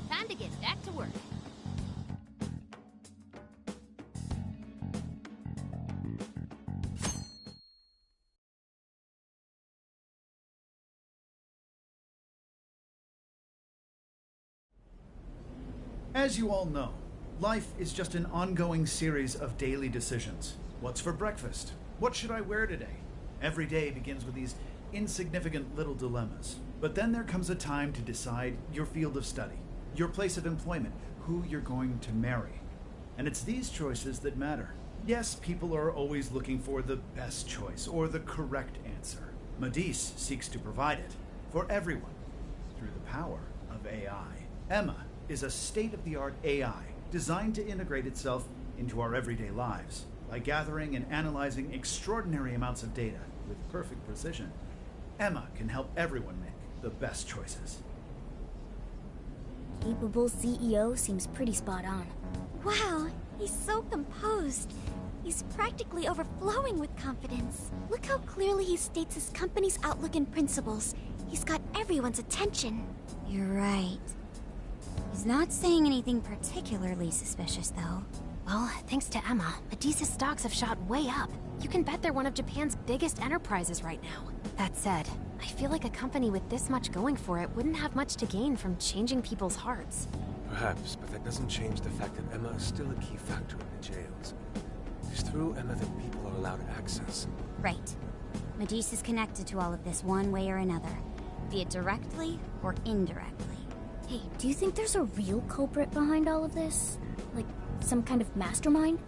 Time to get back to work. As you all know, life is just an ongoing series of daily decisions. What's for breakfast? What should I wear today? Every day begins with these insignificant little dilemmas. But then there comes a time to decide your field of study, your place of employment, who you're going to marry. And it's these choices that matter. Yes, people are always looking for the best choice or the correct answer. Medice seeks to provide it for everyone through the power of AI. Emma is a state-of-the-art AI designed to integrate itself into our everyday lives. By gathering and analyzing extraordinary amounts of data with perfect precision, Emma can help everyone make the best choices. Capable CEO seems pretty spot on. Wow, he's so composed. He's practically overflowing with confidence. Look how clearly he states his company's outlook and principles. He's got everyone's attention. You're right. He's not saying anything particularly suspicious, though. Well, thanks to Emma, Medice's stocks have shot way up. You can bet they're one of Japan's biggest enterprises right now. That said, I feel like a company with this much going for it wouldn't have much to gain from changing people's hearts. Perhaps, but that doesn't change the fact that Emma is still a key factor in the jails. It's through Emma that people are allowed access. Right. Medice is connected to all of this one way or another, be it directly or indirectly. Hey, do you think there's a real culprit behind all of this? Like, some kind of mastermind?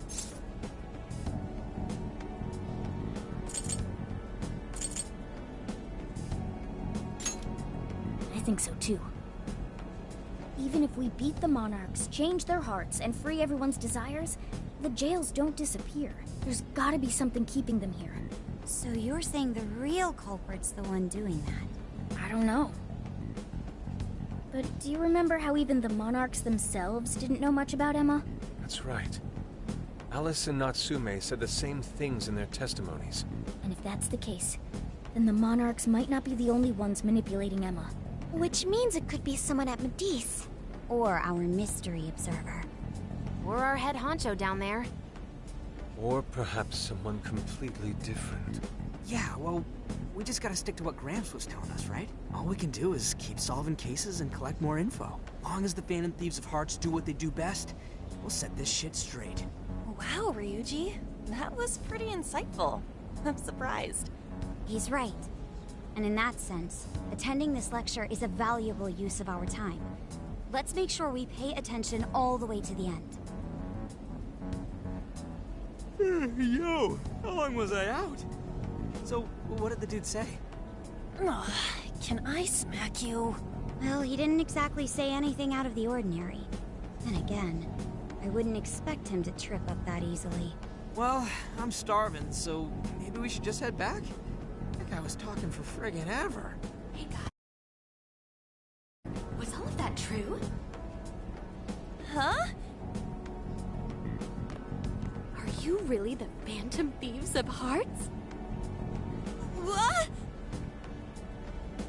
I think so too. Even if we beat the Monarchs, change their hearts, and free everyone's desires, the jails don't disappear. There's gotta be something keeping them here. So you're saying the real culprit's the one doing that? I don't know. But do you remember how even the Monarchs themselves didn't know much about Emma? That's right. Alice and Natsume said the same things in their testimonies. And if that's the case, then the Monarchs might not be the only ones manipulating Emma. Which means it could be someone at Medice. Or our mystery observer. Or our head honcho down there. Or perhaps someone completely different. Yeah, well, we just gotta stick to what Gramps was telling us, right? All we can do is keep solving cases and collect more info. Long as the Phantom Thieves of Hearts do what they do best, we'll set this shit straight. Wow, Ryuji. That was pretty insightful. I'm surprised. He's right. And in that sense, attending this lecture is a valuable use of our time. Let's make sure we pay attention all the way to the end. Yo, how long was I out? So, what did the dude say? Ugh, can I smack you? Well, he didn't exactly say anything out of the ordinary. Then again, I wouldn't expect him to trip up that easily. Well, I'm starving, so maybe we should just head back? That guy was talking for friggin' ever. Hey, guys. Was all of that true? Huh? Are you really the Phantom Thieves of Hearts? What?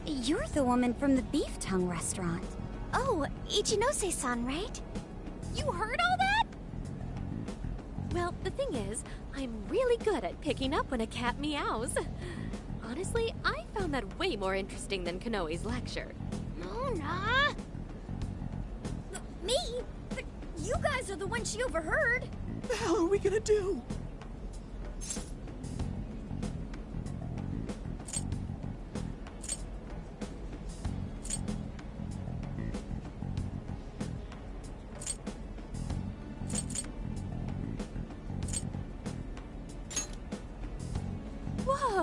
You're the woman from the Beef Tongue restaurant. Oh, Ichinose-san, right? You heard all that? Well, the thing is, I'm really good at picking up when a cat meows. Honestly, I found that way more interesting than Konoe's lecture. Mona! Me? But you guys are the ones she overheard. The hell are we gonna do?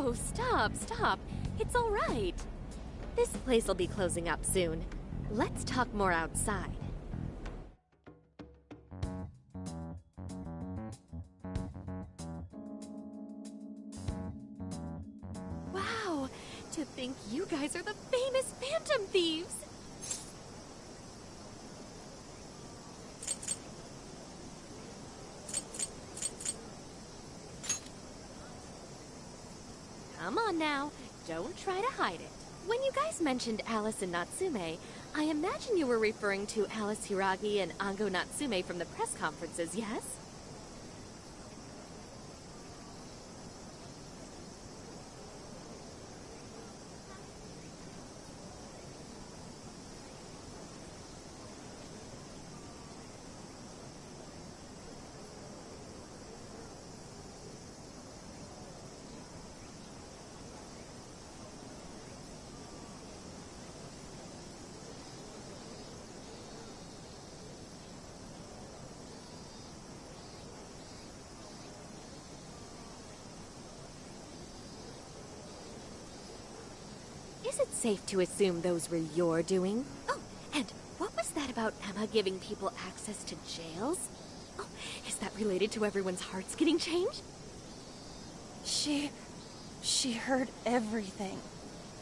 Oh, stop. It's all right. This place will be closing up soon. Let's talk more outside. Wow, to think you guys are the famous Phantom Thieves! Come on now, don't try to hide it. When you guys mentioned Alice and Natsume, I imagine you were referring to Alice Hiragi and Ango Natsume from the press conferences, yes? Is it safe to assume those were your doing? Oh, and what was that about Emma giving people access to jails? Oh, is that related to everyone's hearts getting changed? She heard everything.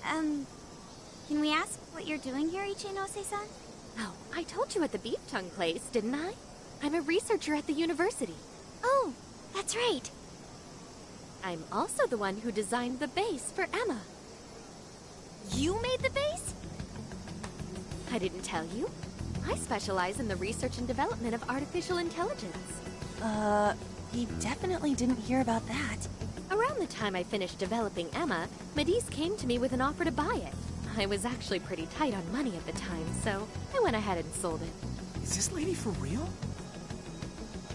Can we ask what you're doing here, Ichinose-san? Oh, I told you at the beef tongue place, didn't I? I'm a researcher at the university. Oh, that's right. I'm also the one who designed the base for Emma. You made the base? I didn't tell you. I specialize in the research and development of artificial intelligence. He definitely didn't hear about that. Around the time I finished developing Emma, Medice came to me with an offer to buy it. I was actually pretty tight on money at the time, so I went ahead and sold it. Is this lady for real?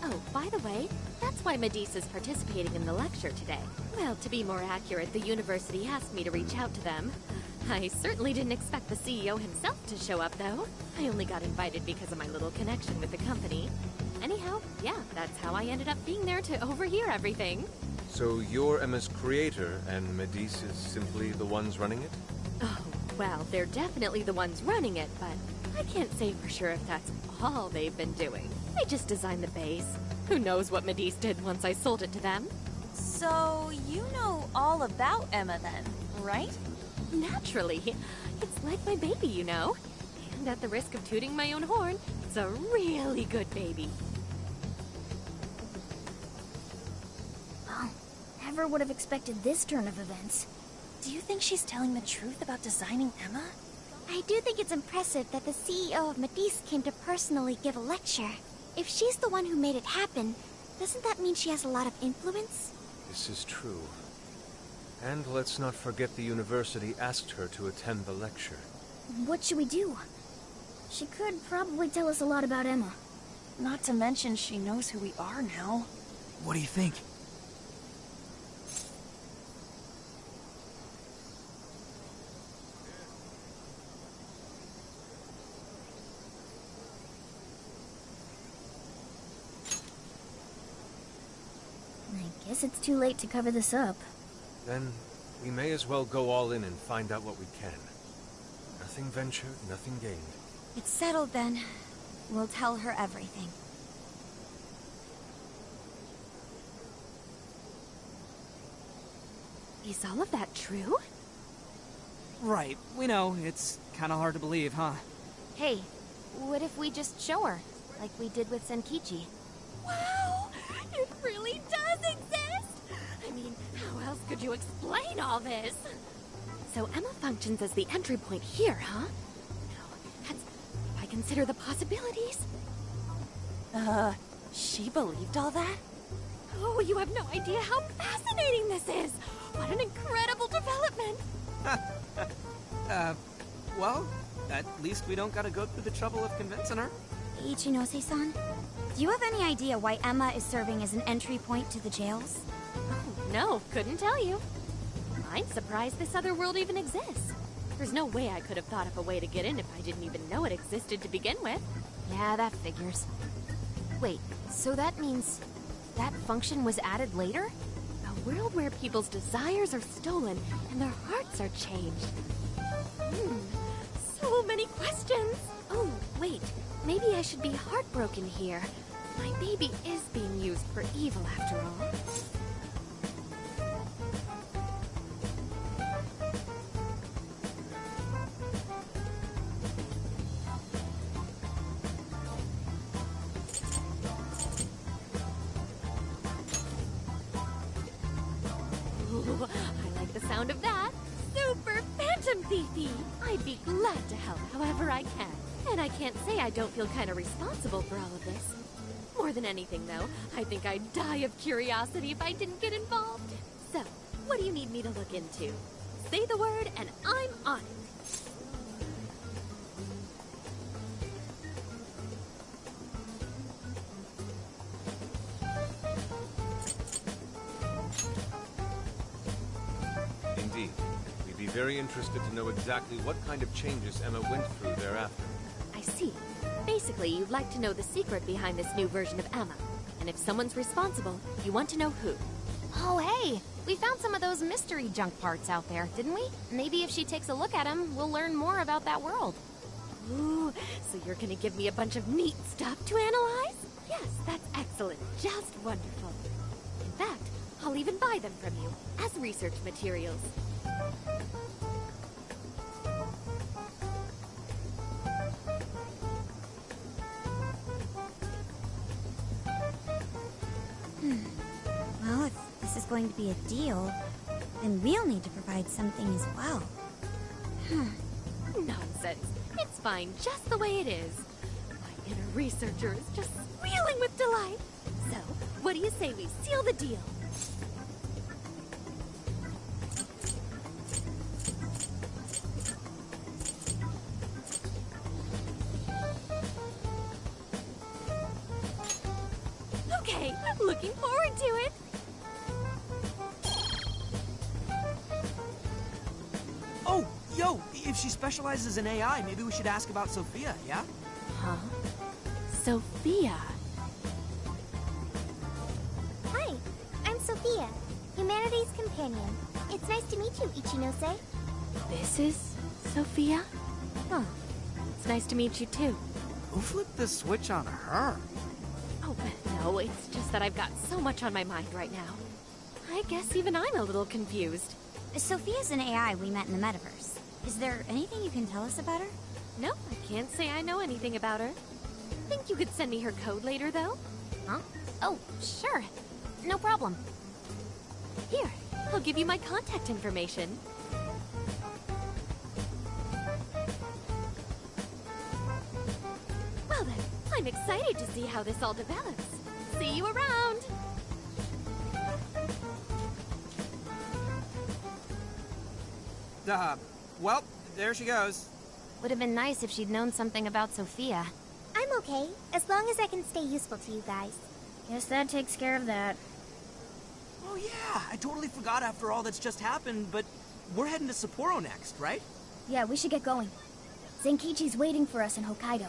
Oh, by the way, that's why Medice is participating in the lecture today. Well, to be more accurate, the university asked me to reach out to them. I certainly didn't expect the CEO himself to show up, though. I only got invited because of my little connection with the company. Anyhow, yeah, that's how I ended up being there to overhear everything. So you're Emma's creator, and Medice is simply the ones running it? Oh, well, they're definitely the ones running it, but I can't say for sure if that's all they've been doing. They just designed the base. Who knows what Medice did once I sold it to them? So, you know all about Emma then, right? Naturally. It's like my baby, you know. And at the risk of tooting my own horn, it's a really good baby. Well, never would have expected this turn of events. Do you think she's telling the truth about designing Emma? I do think it's impressive that the CEO of Medice came to personally give a lecture. If she's the one who made it happen, doesn't that mean she has a lot of influence? This is true. And let's not forget the university asked her to attend the lecture. What should we do? She could probably tell us a lot about Emma. Not to mention she knows who we are now. What do you think? I guess it's too late to cover this up. Then we may as well go all in and find out what we can. Nothing ventured, nothing gained. It's settled then. We'll tell her everything. Is all of that true? Right, we know. It's kind of hard to believe, huh? Hey, what if we just show her, like we did with Senkichi? Wow! It really does exist! I mean, how else could you explain all this? So Emma functions as the entry point here, huh? No, that's... if I consider the possibilities... She believed all that? Oh, you have no idea how fascinating this is! What an incredible development! Well, at least we don't gotta go through the trouble of convincing her. Ichinose-san, do you have any idea why Emma is serving as an entry point to the jails? Oh, no, couldn't tell you. I'm surprised this other world even exists. There's no way I could have thought of a way to get in if I didn't even know it existed to begin with. Yeah, that figures. Wait, so that means that function was added later? Oh, world where people's desires are stolen and their hearts are changed. So many questions. Oh, wait. Maybe I should be heartbroken here. My baby is being used for evil after all. Ooh, I like the sound of that. Super Phantom Thiefy! I'd be glad to help however I can. And I can't say I don't feel kind of responsible for all of this. More than anything, though, I think I'd die of curiosity if I didn't get involved. So, what do you need me to look into? Say the word and I'm on it. Indeed. We'd be very interested to know exactly what kind of changes Emma went through thereafter. I see. Basically, you'd like to know the secret behind this new version of Emma. And if someone's responsible, you want to know who. Oh, hey! We found some of those mystery junk parts out there, didn't we? Maybe if she takes a look at them, we'll learn more about that world. Ooh, so you're gonna give me a bunch of neat stuff to analyze? Yes, that's excellent. Just wonderful. In fact, I'll even buy them from you as research materials. Well, if this is going to be a deal, then we'll need to provide something as well. Nonsense. It's fine just the way it is. My inner researcher is just squealing with delight. So, what do you say we seal the deal? Okay, looking forward to it. Oh, yo, if she specializes in AI, maybe we should ask about Sophia, yeah? Huh? Sophia? Hi, I'm Sophia, humanity's companion. It's nice to meet you, Ichinose. This is Sophia? Huh. It's nice to meet you too. Who flipped the switch on her? Oh, no, it's just that I've got so much on my mind right now. I guess even I'm a little confused. Sophia's an AI we met in the metaverse. Is there anything you can tell us about her? No, I can't say I know anything about her. Think you could send me her code later, though? Huh? Oh, sure. No problem. Here, I'll give you my contact information. Well then, I'm excited to see how this all develops. See you around! Well, there she goes. Would have been nice if she'd known something about Sophia. I'm okay, as long as I can stay useful to you guys. Guess that takes care of that. Oh yeah, I totally forgot after all that's just happened, but we're heading to Sapporo next, right? Yeah, we should get going. Zenkichi's waiting for us in Hokkaido.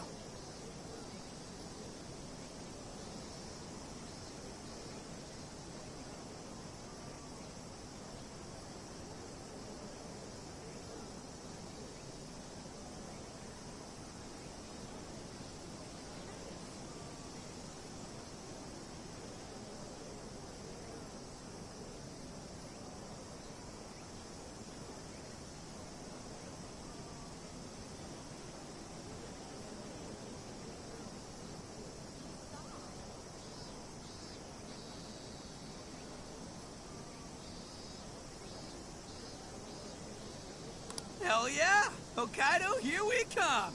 Hell yeah! Hokkaido, here we come!